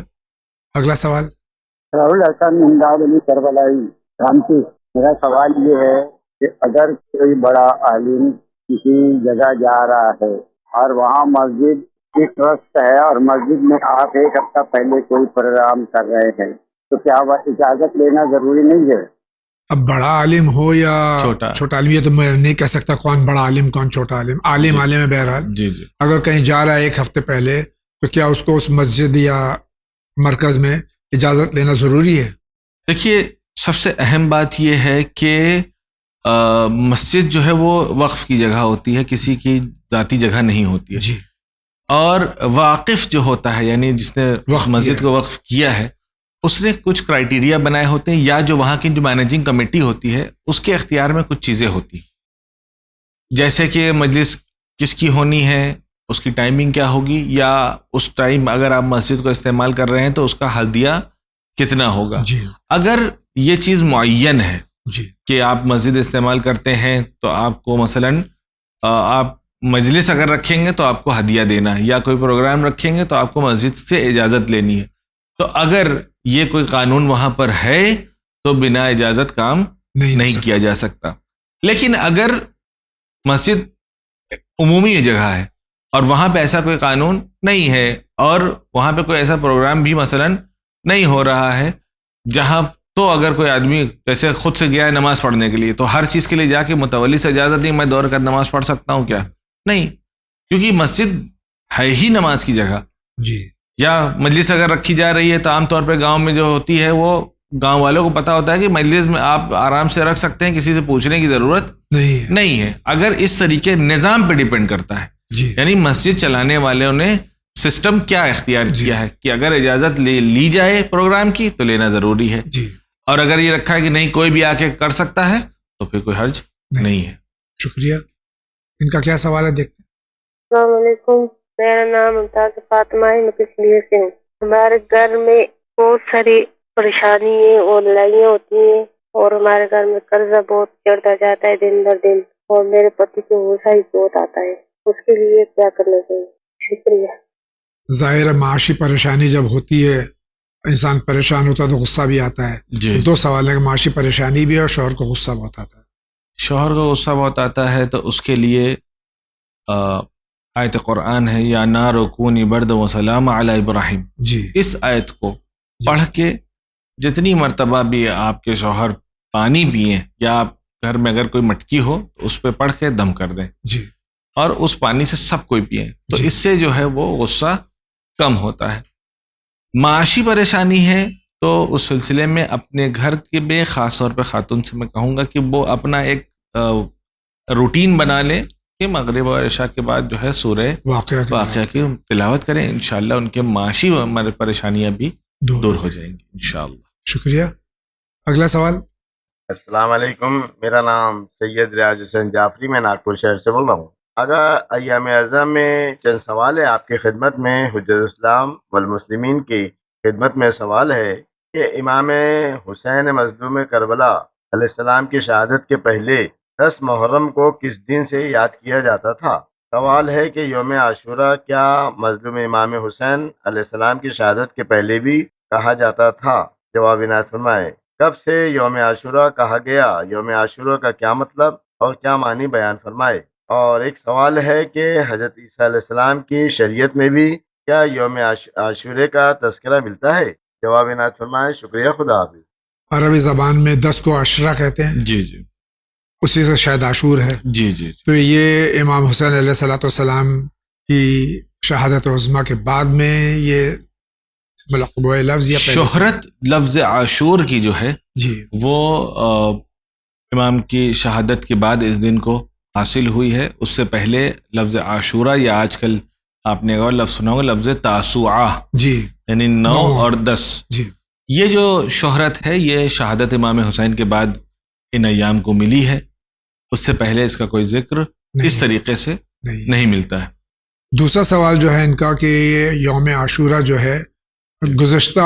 اگلا سوال. راہل حسن امداد علی کربلائی رامپور. میرا سوال یہ ہے کہ اگر کوئی بڑا عالم کسی جگہ جا رہا ہے اور وہاں مسجد کی ٹرسٹ ہے اور مسجد میں آپ ایک ہفتہ پہلے کوئی پروگرام کر رہے ہیں, تو کیا وہ اجازت لینا ضروری نہیں ہے؟ اب بڑا عالم ہو یا چھوٹا عالم, یہ تو میں نہیں کہہ سکتا کون بڑا عالم کون چھوٹا عالم. عالم عالم ہے بہرحال. جی جی. اگر کہیں جا رہا ہے ایک ہفتے پہلے تو کیا اس کو اس مسجد یا مرکز میں اجازت لینا ضروری ہے؟ دیکھیے, سب سے اہم بات یہ ہے کہ مسجد جو ہے وہ وقف کی جگہ ہوتی ہے, کسی کی ذاتی جگہ نہیں ہوتی ہے. جی. اور واقف جو ہوتا ہے, یعنی جس نے مسجد کو وقف کیا ہے, اس نے کچھ کرائیٹیریا بنائے ہوتے ہیں, یا جو وہاں کی جو مینیجنگ کمیٹی ہوتی ہے اس کے اختیار میں کچھ چیزیں ہوتی ہیں, جیسے کہ مجلس کس کی ہونی ہے, اس کی ٹائمنگ کیا ہوگی, یا اس ٹائم اگر آپ مسجد کو استعمال کر رہے ہیں تو اس کا ہلدیہ کتنا ہوگا. جی. اگر یہ چیز معین ہے جی. کہ آپ مسجد استعمال کرتے ہیں تو آپ کو مثلاً آپ مجلس اگر رکھیں گے تو آپ کو ہدیہ دینا ہے، یا کوئی پروگرام رکھیں گے تو آپ کو مسجد سے اجازت لینی ہے. تو اگر یہ کوئی قانون وہاں پر ہے تو بنا اجازت کام نہیں کیا جا سکتا. لیکن اگر مسجد عمومی جگہ ہے اور وہاں پہ ایسا کوئی قانون نہیں ہے اور وہاں پہ کوئی ایسا پروگرام بھی مثلا نہیں ہو رہا ہے جہاں، تو اگر کوئی آدمی جیسے خود سے گیا ہے نماز پڑھنے کے لیے، تو ہر چیز کے لیے جا کے متولی سے اجازت نہیں، میں دوڑ کر نماز پڑھ سکتا ہوں کیا؟ نہیں، کیونکہ مسجد ہے ہی نماز کی جگہ. جی. یا مجلس اگر رکھی جا رہی ہے تو عام طور پہ گاؤں میں جو ہوتی ہے وہ گاؤں والوں کو پتا ہوتا ہے کہ مجلس میں آپ آرام سے رکھ سکتے ہیں، کسی سے پوچھنے کی ضرورت نہیں ہے. اگر اس طریقے نظام پہ ڈیپینڈ کرتا ہے، یعنی مسجد چلانے والوں نے سسٹم کیا اختیار کیا ہے کہ اگر اجازت لی جائے پروگرام کی تو لینا ضروری ہے، اور اگر یہ رکھا ہے کہ نہیں کوئی بھی آ کے کر سکتا ہے تو پھر کوئی حرج نہیں ہے. شکریہ. ان کا کیا سوال ہے دیکھتے ہیں. السلام علیکم، میرا نام ممتاز فاطمہ ہے، میں کشمیر سے ہوں. ہمارے گھر میں بہت ساری پریشانی اور لڑائیاں ہوتی ہیں اور ہمارے گھر میں قرضہ بہت چڑھتا جاتا ہے دن بر دن، اور میرے پتی کو غصہ ہی بہت آتا ہے. اس کے لیے کیا کرنا چاہیے؟ شکریہ. ظاہر معاشی پریشانی جب ہوتی ہے انسان پریشان ہوتا ہے تو غصہ بھی آتا ہے. دو سوال ہے کہ معاشی پریشانی بھی ہے اور شوہر کو غصہ بہت آتا ہے. شوہر کو غصہ بہت آتا ہے تو اس کے لیے آیت قرآن ہے یا نار کونی برد و سلام علی ابراہیم. اس آیت کو پڑھ کے جتنی مرتبہ بھی آپ کے شوہر پانی پئیں یا آپ گھر میں اگر کوئی مٹکی ہو تو اس پہ پڑھ کے دم کر دیں اور اس پانی سے سب کوئی پئیں تو اس سے جو ہے وہ غصہ کم ہوتا ہے. معاشی پریشانی ہے تو اس سلسلے میں اپنے گھر کے بے خاص طور پہ خاتون سے میں کہوں گا کہ وہ اپنا ایک روٹین بنا لے کہ مغرب اور عشاء کے بعد جو ہے سورہ واقعہ کی تلاوت کریں، انشاءاللہ ان کے معاشی پریشانیاں بھی دور ہو جائیں گی انشاءاللہ. شکریہ. اگلا سوال. السلام علیکم، میرا نام سید ریاض حسین جعفری، میں ناگپور شہر سے بول رہا ہوں. اگر ایام اعظم میں چند سوال ہے آپ کی خدمت میں. حجت الاسلام والمسلمین کی خدمت میں سوال ہے کہ امام حسین مظلوم کربلا علیہ السلام کی شہادت کے پہلے 10 محرم کو کس دن سے یاد کیا جاتا تھا؟ سوال ہے کہ یوم عاشورہ کیا مظلوم امام حسین علیہ السلام کی شہادت کے پہلے بھی کہا جاتا تھا؟ جواب عنایت فرمائے. کب سے یوم عاشورہ کہا گیا؟ یوم عاشورہ کا کیا مطلب اور کیا معنی بیان فرمائے. اور ایک سوال ہے کہ حضرت عیسیٰ علیہ السلام کی شریعت میں بھی کیا یوم عاشورے کا تذکرہ ملتا ہے؟ جواب عنایت فرمائے. شکریہ، خدا حافظ. عربی زبان میں 10 کو عشرہ کہتے ہیں. جی. اسی سے شاید عاشور ہے. جی. تو یہ امام حسین علیہ السلام کی شہادت عظمیٰ کے بعد میں یہ ملقب لفظ یا شہرت لفظ عاشور کی جو ہے وہ امام کی شہادت کے بعد اس دن کو حاصل ہوئی ہے. اس سے پہلے لفظ عاشورہ یا آج کل آپ نے اور لفظ سنا ہوگا لفظ تاسوعہ، یعنی 9 اور 10. یہ جو شہرت ہے یہ شہادت امام حسین کے بعد ان ایام کو ملی ہے. اس سے پہلے اس کا کوئی ذکر اس طریقے سے نہیں ملتا ہے. دوسرا سوال جو ہے ان کا کہ یوم عاشورہ جو ہے گزشتہ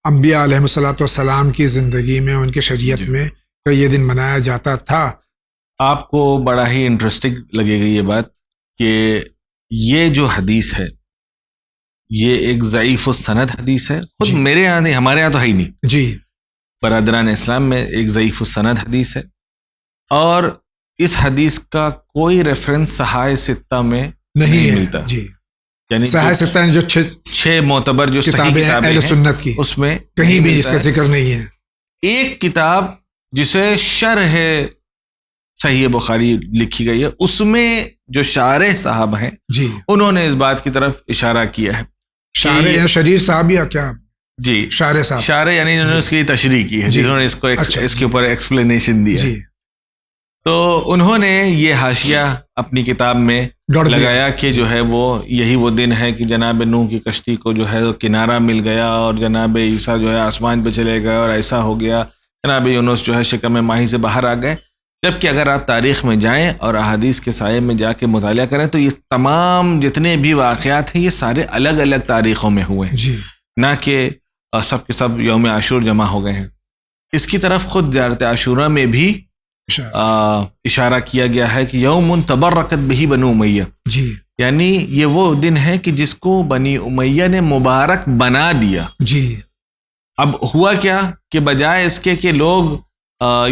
انبیاء علیہ السلام کی زندگی میں ان کی شریعت میں یہ دن منایا جاتا تھا. آپ کو بڑا ہی انٹرسٹنگ لگے گی یہ بات کہ یہ جو حدیث ہے یہ ایک ضعیف السند حدیث ہے. خود میرے یہاں نہیں، ہمارے یہاں تو ہے ہی نہیں. برادران اسلام میں ایک ضعیف السند حدیث ہے اور اس حدیث کا کوئی ریفرنس صحائح ستہ میں نہیں ملتا. یعنی صحائح ستہ جو 6 معتبر جو صحیح کتابیں اہل سنت کی اس میں کہیں بھی اس کا ذکر نہیں ہے. ایک کتاب جسے شرح صحیح بخاری لکھی گئی ہے اس میں جو شارح صاحب ہیں انہوں نے اس بات کی طرف اشارہ کیا ہے. شارح یا شریر صاحب یا کیا؟ جی، شارح صاحب. شارح یعنی انہوں نے اس کی تشریح کی ہے، جنہوں نے اس کو اس کے اوپر ایکسپلینیشن دیا. تو انہوں نے یہ حاشیہ اپنی کتاب میں لگایا کہ جو ہے وہ یہی وہ دن ہے کہ جناب نوح کی کشتی کو جو ہے کنارہ مل گیا اور جناب عیسیٰ جو ہے آسمان پہ چلے گئے اور ایسا ہو گیا، جناب یونس جو ہے شکم ماہی سے باہر آ گئے. جبکہ اگر آپ تاریخ میں جائیں اور احادیث کے سائے میں جا کے مطالعہ کریں تو یہ تمام جتنے بھی واقعات ہیں یہ سارے الگ الگ تاریخوں میں ہوئے ہیں، نہ کہ سب کے سب یوم عاشور جمع ہو گئے ہیں. اس کی طرف خود زیارت عاشورہ میں بھی اشارہ کیا گیا ہے کہ یوم تبرکت بہی بنو امیہ، جی یعنی یہ وہ دن ہے کہ جس کو بنی امیہ نے مبارک بنا دیا. جی. اب ہوا کیا کہ بجائے اس کے کہ لوگ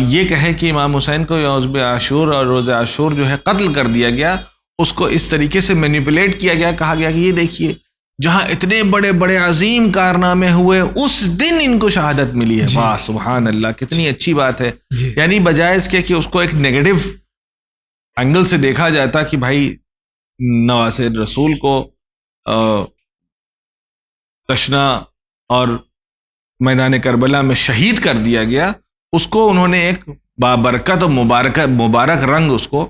یہ کہیں کہ امام حسین کو یوم عاشور اور روز عاشور جو ہے قتل کر دیا گیا، اس کو اس طریقے سے مینیپولیٹ کیا گیا، کہا گیا کہ یہ دیکھیے جہاں اتنے بڑے بڑے عظیم کارنامے ہوئے اس دن ان کو شہادت ملی ہے. واہ سبحان اللہ، کتنی اچھی بات ہے. یعنی بجائے اس کے کہ اس کو ایک نیگیٹو اینگل سے دیکھا جاتا کہ بھائی نواسر رسول کو تشنا اور میدان کربلا میں شہید کر دیا گیا، اس کو انہوں نے ایک بابرکت اور مبارک رنگ اس کو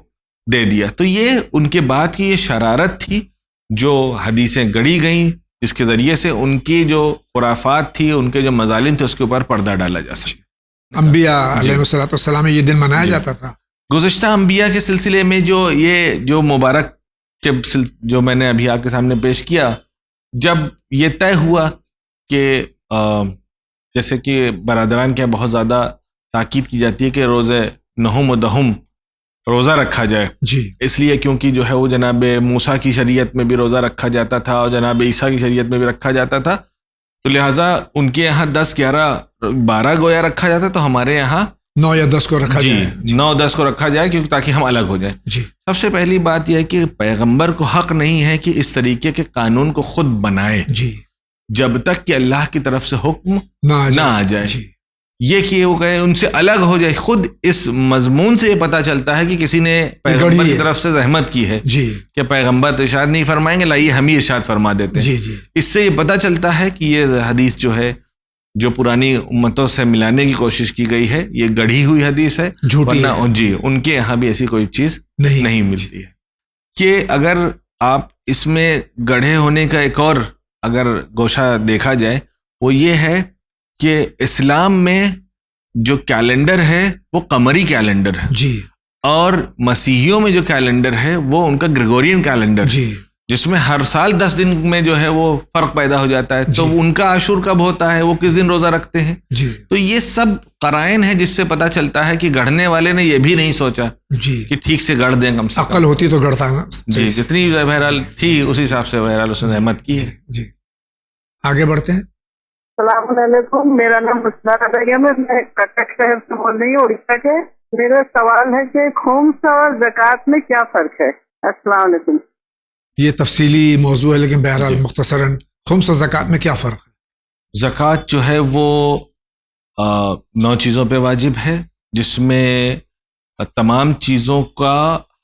دے دیا. تو یہ ان کے بعد کی یہ شرارت تھی جو حدیثیں گڑھی گئیں، جس کے ذریعے سے ان کی جو خرافات تھی، ان کے جو مظالم تھے، اس کے اوپر پردہ ڈالا جا سکے. انبیاء علیہ الصلوۃ والسلام میں یہ دن منایا جاتا تھا. گزشتہ انبیاء کے سلسلے میں جو مبارک کے جو میں نے ابھی آپ کے سامنے پیش کیا، جب یہ طے ہوا کہ جیسے کہ برادران کے بہت زیادہ تاکید کی جاتی ہے کہ روزے نہم و دہم روزہ رکھا جائے، جی اس لیے کیونکہ جو ہے وہ جناب موسیٰ کی شریعت میں بھی روزہ رکھا جاتا تھا اور جناب عیسیٰ کی شریعت میں بھی رکھا جاتا تھا، تو لہٰذا ان کے یہاں 10 11 12 گویا رکھا جاتا، تو ہمارے یہاں 9 یا 10 کو رکھا جائے. 9 10 کو رکھا جائے، کیونکہ تاکہ ہم الگ ہو جائیں. جی. سب سے پہلی بات یہ ہے کہ پیغمبر کو حق نہیں ہے کہ اس طریقے کے قانون کو خود بنائے، جی جب تک کہ اللہ کی طرف سے حکم نہ آ جائے. جی. یہ کہ وہ کہے ان سے الگ ہو جائے، خود اس مضمون سے یہ پتہ چلتا ہے کہ کسی نے پیغمبر کی طرف سے زحمت کی ہے، جی کہ پیغمبر تو ارشاد نہیں فرمائیں گے، لائیے ہم ہی ارشاد فرما دیتے ہیں. جی جی. اس سے یہ پتہ چلتا ہے کہ یہ حدیث جو ہے جو پرانی امتوں سے ملانے کی کوشش کی گئی ہے، یہ گڑھی ہوئی حدیث ہے، جھوٹی ہے. جی ان کے یہاں بھی ایسی کوئی چیز نہیں ملتی ہے. کہ اگر آپ اس میں گڑھے ہونے کا ایک اور اگر گوشہ دیکھا جائے، وہ یہ ہے کہ اسلام میں جو کیلنڈر ہے وہ قمری کیلنڈر ہے، جی، اور مسیحیوں میں جو کیلنڈر ہے وہ ان کا گریگورین کیلنڈر، جی، جس میں ہر سال 10 دن میں جو ہے وہ فرق پیدا ہو جاتا ہے. تو ان کا عاشور کب ہوتا ہے، وہ کس دن روزہ رکھتے ہیں. جی. تو یہ سب قرائن ہے جس سے پتہ چلتا ہے کہ گڑھنے والے نے یہ بھی نہیں سوچا جی کہ ٹھیک سے گڑھ دیں، کم سے کم عقل ہوتی تو گڑھتا نا. جی جتنی بہرحال تھی اسی حساب سے بہرحال اس نے زحمت کی. جی آگے بڑھتے ہیں. السلام علیکم، میرا نام مسناد بیگم ہے، میں کٹک شہر سے بول رہی ہوں، اڑیسہ کے. میرا سوال ہے کہ خمس اور زکوٰۃ میں کیا فرق ہے؟ السلام علیکم. یہ تفصیلی موضوع ہے لیکن بہرحال مختصراً خمس و زکوٰۃ میں کیا فرق ہے؟ زکوٰۃ جو ہے وہ 9 چیزوں پہ واجب ہے، جس میں تمام چیزوں کا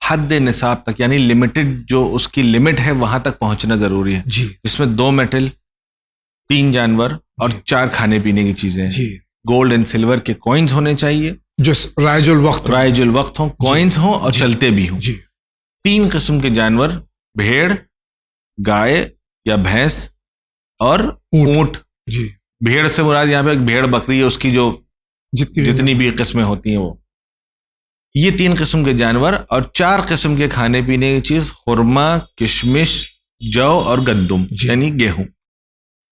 حد نصاب تک، یعنی لمیٹڈ جو اس کی لمٹ ہے وہاں تک پہنچنا ضروری ہے. جی. جس میں 2 میٹل، 3 جانور اور 4 کھانے پینے کی چیزیں ہیں. جی. گولڈ اینڈ سلور کے کوئنز ہونے چاہیے جو رائج الوقت ہوں، کوئنز ہوں اور چلتے بھی ہوں. جی. 3 قسم کے جانور، بھیڑ، گائے یا بھینس اور اونٹ. جی. بھیڑ سے مراد یہاں پہ ایک بھیڑ بکری ہے، اس کی جو جتنی بھی قسمیں ہوتی ہیں وہ، یہ 3 قسم کے جانور اور 4 قسم کے کھانے پینے کی چیز، خرما، کشمش، جو اور گندم یعنی گیہوں.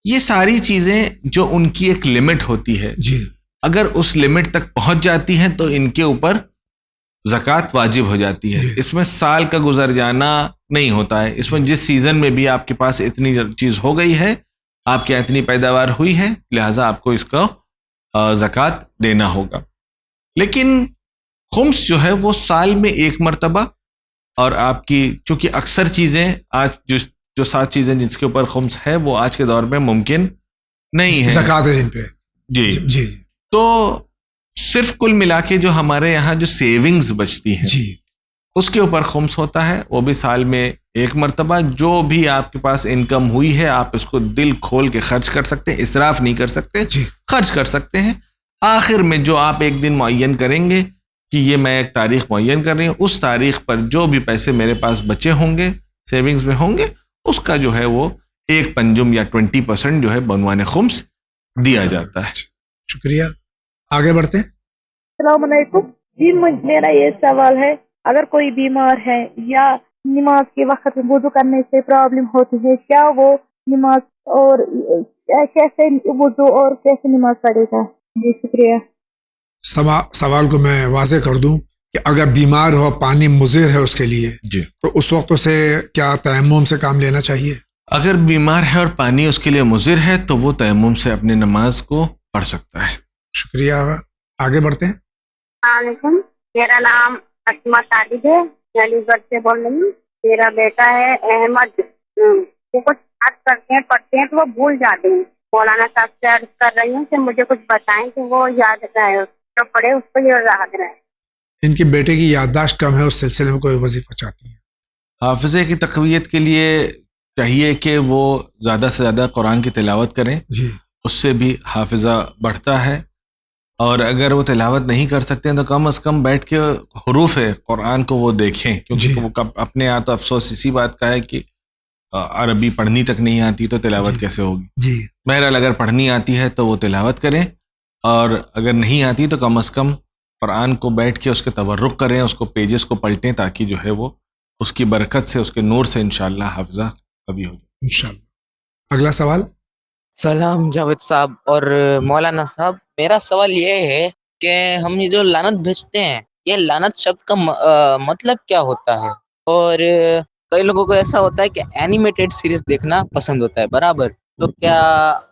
یہ ساری چیزیں جو ان کی ایک لمٹ ہوتی ہے، جی اگر اس لمٹ تک پہنچ جاتی ہیں تو ان کے اوپر زکوٰۃ واجب ہو جاتی ہے. اس میں سال کا گزر جانا نہیں ہوتا ہے. اس میں جس سیزن میں بھی آپ کے پاس اتنی چیز ہو گئی ہے، آپ کے اتنی پیداوار ہوئی ہے، لہٰذا آپ کو اس کا زکوٰۃ دینا ہوگا. لیکن خمس جو ہے وہ سال میں 1 مرتبہ، اور آپ کی چونکہ اکثر چیزیں آج جو 7 چیزیں جس کے اوپر خمس ہے وہ آج کے دور میں ممکن نہیں ہے زکوٰۃ ہے جن پہ. جی. تو صرف کل ملا کے جو ہمارے یہاں جو سیونگز بچتی ہیں، جی، اس کے اوپر خمس ہوتا ہے، وہ بھی سال میں 1 مرتبہ. جو بھی آپ کے پاس انکم ہوئی ہے آپ اس کو دل کھول کے خرچ کر سکتے ہیں، اسراف نہیں کر سکتے، خرچ کر سکتے ہیں. آخر میں جو آپ ایک دن معین کریں گے کہ یہ میں ایک تاریخ معین کر رہی ہوں، اس تاریخ پر جو بھی پیسے میرے پاس بچے ہوں گے، سیونگز میں ہوں گے، اس کا جو ہے وہ 1/5 یا 20% جو ہے بنوان خمس دیا جاتا ہے. شکریہ. آگے بڑھتے ہیں. السلام علیکم. جی میرا یہ سوال ہے، اگر کوئی بیمار ہے یا نماز کے وقت وضو کرنے سے پرابلم ہوتی ہے، کیا وہ نماز اور کیسے وضو اور کیسے نماز پڑھے گا؟ جی شکریہ. سوال کو میں واضح کر دوں کہ اگر بیمار ہو پانی مضر ہے اس کے لیے جی تو اس وقت اسے کیا تیمم سے کام لینا چاہیے؟ اگر بیمار ہے اور پانی اس کے لیے مضر ہے تو وہ تیمم سے اپنی نماز کو پڑھ سکتا ہے. شکریہ. آگے بڑھتے ہیں. السلام علیکم، میرا نام اسما طالب ہے، میں علی گڑھ سے بول رہی ہوں. میرا بیٹا ہے احمد، وہ کچھ یاد کرتے ہیں پڑھتے ہیں تو وہ بھول جاتے ہیں. مولانا صاحب سے عرض کر رہی ہوں کہ مجھے کچھ بتائیں کہ وہ یاد رہے، جو پڑھے اس کو یہ یاد رہے. ان کے بیٹے کی یادداشت کم ہے، اس سلسلے میں کوئی وظیفہ چاہتی ہیں؟ حافظے کی تقویت کے لیے چاہیے کہ وہ زیادہ سے زیادہ قرآن کی تلاوت کریں، جی اس سے بھی حافظہ بڑھتا ہے. اور اگر وہ تلاوت نہیں کر سکتے ہیں تو کم از کم بیٹھ کے حروف قرآن کو وہ دیکھیں، کیونکہ وہ اپنے آپ تو افسوس اسی بات کا ہے کہ عربی پڑھنی تک نہیں آتی تو تلاوت کیسے ہوگی. جی بہرحال اگر پڑھنی آتی ہے تو وہ تلاوت کریں، اور اگر نہیں آتی تو کم از کم قرآن کو بیٹھ کے اس کے تورق کریں، اس کو پیجز کو پلٹیں، تاکہ جو ہے وہ اس کی برکت سے، اس کے نور سے انشاءاللہ حافظہ کبھی ہو جائے انشاءاللہ. اگلا سوال. سلام جاوید صاحب اور مولانا صاحب، میرا سوال یہ ہے کہ ہم یہ جو لعنت بھیجتے ہیں، یہ لعنت شبد کا مطلب کیا ہوتا ہے؟ اور کئی لوگوں کو ایسا ہوتا ہے کہ اینیمیٹڈ سیریز دیکھنا پسند ہوتا ہے برابر، تو کیا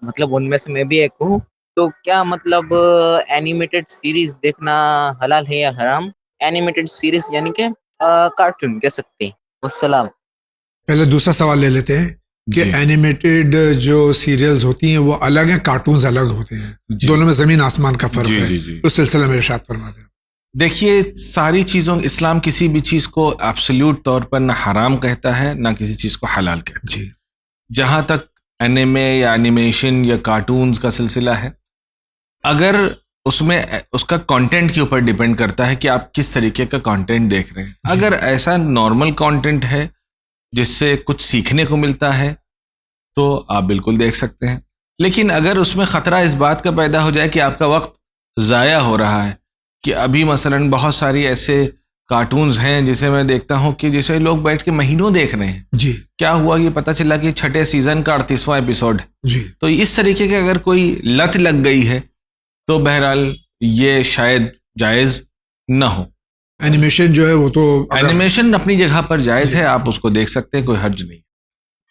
مطلب ان میں سے میں بھی ایک ہوں، تو کیا مطلب اینیمیٹڈ سیریز دیکھنا حلال ہے یا حرام؟ اینیمیٹڈ سیریز یعنی کہ کارٹون کہہ سکتے ہیں. والسلام. پہلے دوسرا سوال لے لیتے ہیں کہ اینیمیٹڈ جو سیریلز ہوتی ہیں وہ الگ ہیں، کارٹونز الگ ہوتے ہیں، دونوں میں زمین آسمان کا فرق ہے. اس سلسلے میں ارشاد فرما دیں. دیکھیے، ساری چیزوں اسلام کسی بھی چیز کو ایبسلیوٹ طور پر نہ حرام کہتا ہے نہ کسی چیز کو حلال کہتا ہے. جہاں تک اینیمے یا اینیمیشن یا کارٹونز کا سلسلہ ہے، اگر اس میں اس کا کانٹینٹ کے اوپر ڈیپینڈ کرتا ہے کہ آپ کس طریقے کا کانٹینٹ دیکھ رہے ہیں. اگر ایسا نارمل کانٹینٹ ہے جس سے کچھ سیکھنے کو ملتا ہے تو آپ بالکل دیکھ سکتے ہیں. لیکن اگر اس میں خطرہ اس بات کا پیدا ہو جائے کہ آپ کا وقت ضائع ہو رہا ہے، کہ ابھی مثلاً بہت ساری ایسے کارٹونز ہیں جسے میں دیکھتا ہوں کہ جسے لوگ بیٹھ کے مہینوں دیکھ رہے ہیں، جی کیا ہوا کہ پتہ چلا کہ 6 سیزن کا 38واں ایپیسوڈ، جی تو اس طریقے کے اگر کوئی لت لگ گئی ہے تو بہرحال یہ شاید جائز نہ ہو. اینیمیشن جو ہے وہ تو اینیمیشن اپنی جگہ پر جائز ہے، آپ اس کو دیکھ سکتے ہیں، کوئی حرج نہیں.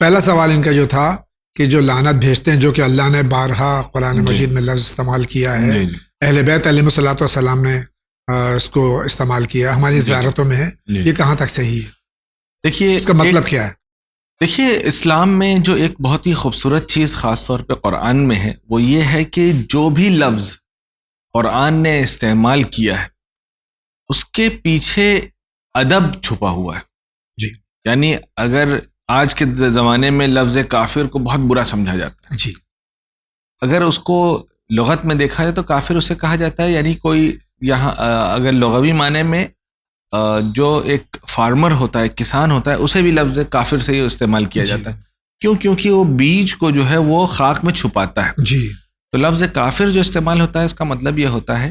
پہلا سوال ان کا جو تھا کہ جو لعنت بھیجتے ہیں، جو کہ اللہ نے بارہا قرآن مجید میں لفظ استعمال کیا ہے، اہل بیت علیہ الصلوۃ والسلام نے اس کو استعمال کیا ہماری زیارتوں میں ہے، یہ کہاں تک صحیح ہے؟ دیکھیے اس کا مطلب کیا ہے؟ دیکھیے، اسلام میں جو ایک بہت ہی خوبصورت چیز خاص طور پہ قرآن میں ہے وہ یہ ہے کہ جو بھی لفظ قرآن نے استعمال کیا ہے اس کے پیچھے ادب چھپا ہوا ہے. جی یعنی اگر آج کے زمانے میں لفظ کافر کو بہت برا سمجھا جاتا ہے، جی اگر اس کو لغت میں دیکھا جائے تو کافر اسے کہا جاتا ہے. یعنی کوئی یہاں اگر لغوی معنی میں جو ایک فارمر ہوتا ہے، کسان ہوتا ہے، اسے بھی لفظ کافر سے ہی استعمال کیا جاتا ہے. کیوں؟ کیونکہ وہ بیج کو جو ہے وہ خاک میں چھپاتا ہے. جی تو لفظ کافر جو استعمال ہوتا ہے اس کا مطلب یہ ہوتا ہے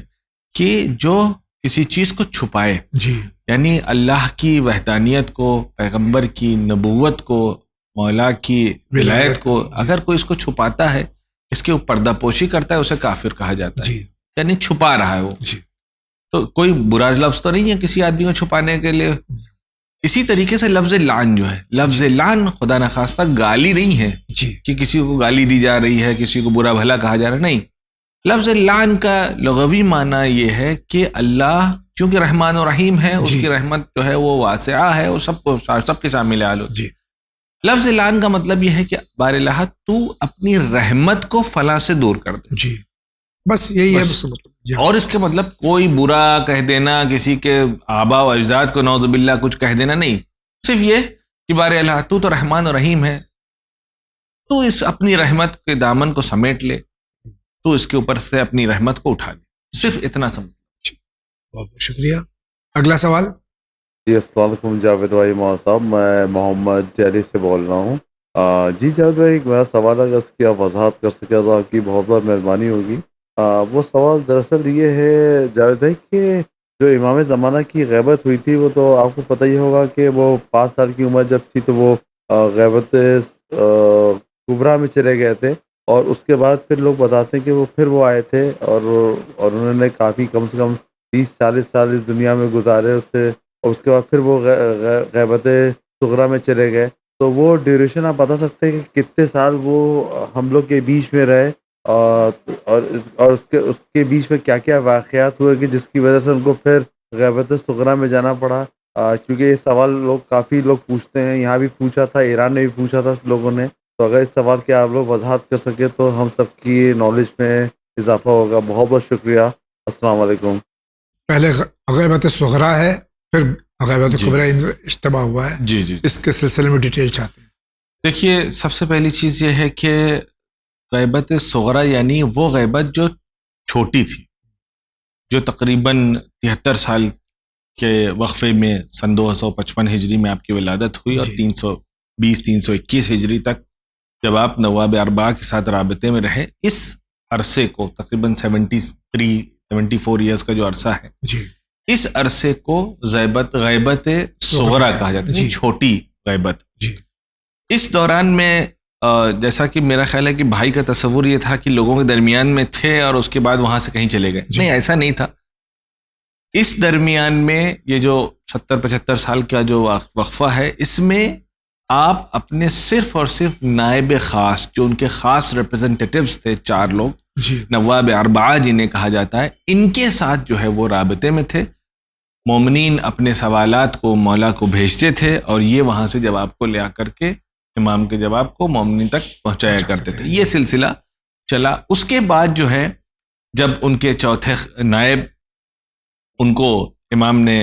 کہ جو کسی چیز کو چھپائے. جی یعنی اللہ کی وحدانیت کو، پیغمبر کی نبوت کو، مولا کی ولایت کو اگر کوئی اس کو چھپاتا ہے، اس کے پردہ پوشی کرتا ہے، اسے کافر کہا جاتا ہے. جی یعنی چھپا رہا ہے وہ. جی تو کوئی برا لفظ تو نہیں ہے کسی آدمی کو چھپانے کے لیے. اسی طریقے سے لفظ لعن جو ہے، لفظ لعن خدا نخواستہ گالی نہیں ہے جی کہ کسی کو گالی دی جا رہی ہے، کسی کو برا بھلا کہا جا رہا ہے، نہیں. لفظ لعن کا لغوی معنی یہ ہے کہ اللہ چونکہ رحمان و رحیم ہے، اس کی رحمت جو ہے وہ واسعہ ہے، وہ سب کے شامل حال ہوتی ہے. لفظ لعن کا مطلب یہ ہے کہ بار الہ تو اپنی رحمت کو فلاں سے دور کر دے. جی بس یہی ہے. اور اس کے مطلب کوئی برا کہہ دینا، کسی کے آبا و اجداد کو نعوذ باللہ کچھ کہہ دینا نہیں. صرف یہ کہ بار الہ تو رحمان و رحیم ہے، تو اس اپنی رحمت کے دامن کو سمیٹ لے، تو اس کے اوپر سے اپنی رحمت کو اٹھا لے. صرف اتنا سمجھ. بہت بہت شکریہ. اگلا سوال. جی السلام علیکم جاوید بھائی مولانا صاحب، میں محمد جیلی سے بول رہا ہوں. جی جاوید بھائی، میرا سوال اگر اس کی آپ وضاحت کر سکے تو آپ کی بہت بہت مہربانی ہوگی. وہ سوال دراصل یہ ہے جاوید بھائی کہ جو امام زمانہ کی غیبت ہوئی تھی، وہ تو آپ کو پتہ ہی ہوگا کہ وہ 5 سال کی عمر جب تھی تو وہ غیبت کبریٰ میں چلے گئے تھے، اور اس کے بعد پھر لوگ بتاتے ہیں کہ وہ پھر وہ آئے تھے اور انہوں نے کافی کم سے کم 30-40 سال اس دنیا میں گزارے اس سے، اور اس کے بعد پھر وہ غیبت صغریٰ میں چلے گئے، تو وہ ڈیوریشن آپ بتا سکتے ہیں کہ کتنے سال وہ ہم لوگ کے بیچ میں رہے، اور اس کے بیچ میں کیا کیا واقعات ہوئے کہ جس کی وجہ سے ان کو پھر غیبت صغریٰ میں جانا پڑا؟ کیونکہ یہ سوال کافی لوگ پوچھتے ہیں، یہاں بھی پوچھا تھا، ایران میں بھی پوچھا تھا لوگوں نے، تو اگر اس سوال کی آپ لوگ وضاحت کر سکے تو ہم سب کی نالج میں اضافہ ہوگا۔ بہت بہت شکریہ، السلام علیکم۔ پہلے غیبت صغریٰ ہے، پھر غیبت جی کبریٰ اشتباہ ہوا ہے، جی اس کے سلسلے میں ڈیٹیل چاہتے ہیں۔ دیکھیے، سب سے پہلی چیز یہ ہے کہ غیبت صغریٰ یعنی وہ غیبت جو چھوٹی تھی، جو تقریباً 73 سال کے وقفے میں سن 255 ہجری میں آپ کی ولادت ہوئی، اور 320-321 ہجری تک جب آپ نواب اربعہ کے ساتھ رابطے میں رہے، اس عرصے کو تقریباً 74 ایئرس کا جو عرصہ ہے، اس عرصے کو غیبت صغریٰ کہا جاتا ہے، چھوٹی غیبت۔ اس دوران میں جیسا کہ میرا خیال ہے کہ بھائی کا تصور یہ تھا کہ لوگوں کے درمیان میں تھے اور اس کے بعد وہاں سے کہیں چلے گئے، نہیں، ایسا نہیں تھا۔ اس درمیان میں یہ جو 70-75 سال کا جو وقفہ ہے، اس میں آپ اپنے صرف اور صرف نائب خاص، جو ان کے خاص ریپرزنٹیٹیوز تھے، 4 لوگ، نواب اربعہ جنہیں کہا جاتا ہے، ان کے ساتھ جو ہے وہ رابطے میں تھے۔ مومنین اپنے سوالات کو مولا کو بھیجتے تھے، اور یہ وہاں سے جواب کو لے آ کر کے امام کے جواب کو مومنین تک پہنچایا کرتے تھے۔ یہ سلسلہ چلا۔ اس کے بعد جو ہے، جب ان کے چوتھے نائب، ان کو امام نے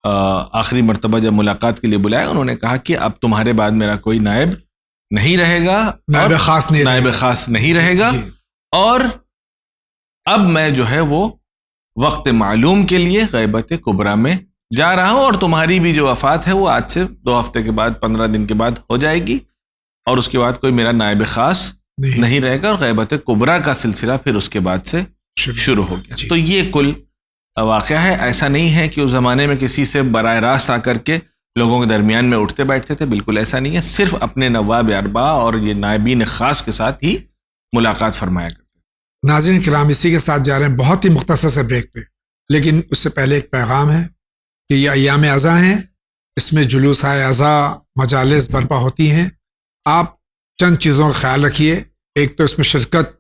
آخری مرتبہ جب ملاقات کے لیے بلایا، انہوں نے کہا کہ اب تمہارے بعد میرا کوئی نائب نہیں رہے گا، نائب خاص نہیں رہے گا، اور اب میں جو ہے وہ وقت معلوم کے لیے غیبت کبریٰ میں جا رہا ہوں، اور تمہاری بھی جو وفات ہے وہ آج سے 2 ہفتے کے بعد 15 دن کے بعد ہو جائے گی، اور اس کے بعد کوئی میرا نائب خاص نہیں رہے گا، اور غیبت کبریٰ کا سلسلہ پھر اس کے بعد سے شروع ہو گیا۔ تو یہ کل واقعہ ہے۔ ایسا نہیں ہے کہ اس زمانے میں کسی سے براہ راست آ کر کے لوگوں کے درمیان میں اٹھتے بیٹھتے تھے، بالکل ایسا نہیں ہے، صرف اپنے نواب اربعہ اور یہ نائبین خاص کے ساتھ ہی ملاقات فرمایا کرتے۔ ناظرین کرام، اسی کے ساتھ جا رہے ہیں بہت ہی مختصر سے بریک پہ، لیکن اس سے پہلے ایک پیغام ہے کہ یہ ایام عزا ہیں، اس میں جلوس عزا مجالس برپا ہوتی ہیں۔ آپ چند چیزوں کا خیال رکھیے۔ ایک تو اس میں شرکت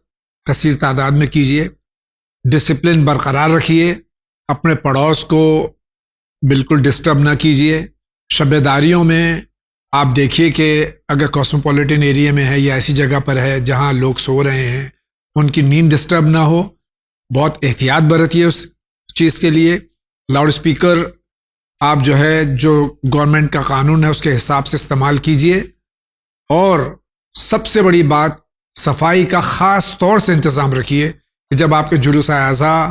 کثیر تعداد میں کیجیے، ڈسپلن برقرار رکھیے، اپنے پڑوس کو بالکل ڈسٹرب نہ کیجیے۔ شب داریوں میں آپ دیکھیے کہ اگر کاسموپولیٹن ایریا میں ہے یا ایسی جگہ پر ہے جہاں لوگ سو رہے ہیں، ان کی نیند ڈسٹرب نہ ہو، بہت احتیاط برتیے اس چیز کے لیے۔ لاؤڈ اسپیکر آپ جو ہے، جو گورنمنٹ کا قانون ہے اس کے حساب سے استعمال کیجیے، اور سب سے بڑی بات، صفائی کا خاص طور سے انتظام رکھیے کہ جب آپ کے جلوس اعضا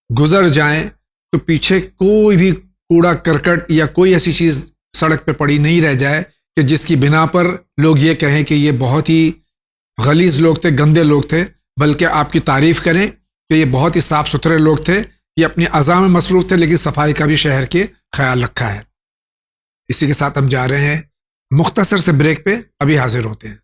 گزر جائیں تو پیچھے کوئی بھی کوڑا کرکٹ یا کوئی ایسی چیز سڑک پہ پڑی نہیں رہ جائے کہ جس کی بنا پر لوگ یہ کہیں کہ یہ بہت ہی غلیظ لوگ تھے، گندے لوگ تھے، بلکہ آپ کی تعریف کریں کہ یہ بہت ہی صاف ستھرے لوگ تھے، یہ اپنی اعضاء میں مصروف تھے لیکن صفائی کا بھی شہر کے خیال رکھا ہے۔ اسی کے ساتھ ہم جا رہے ہیں مختصر سے بریک پہ، ابھی حاضر ہوتے ہیں۔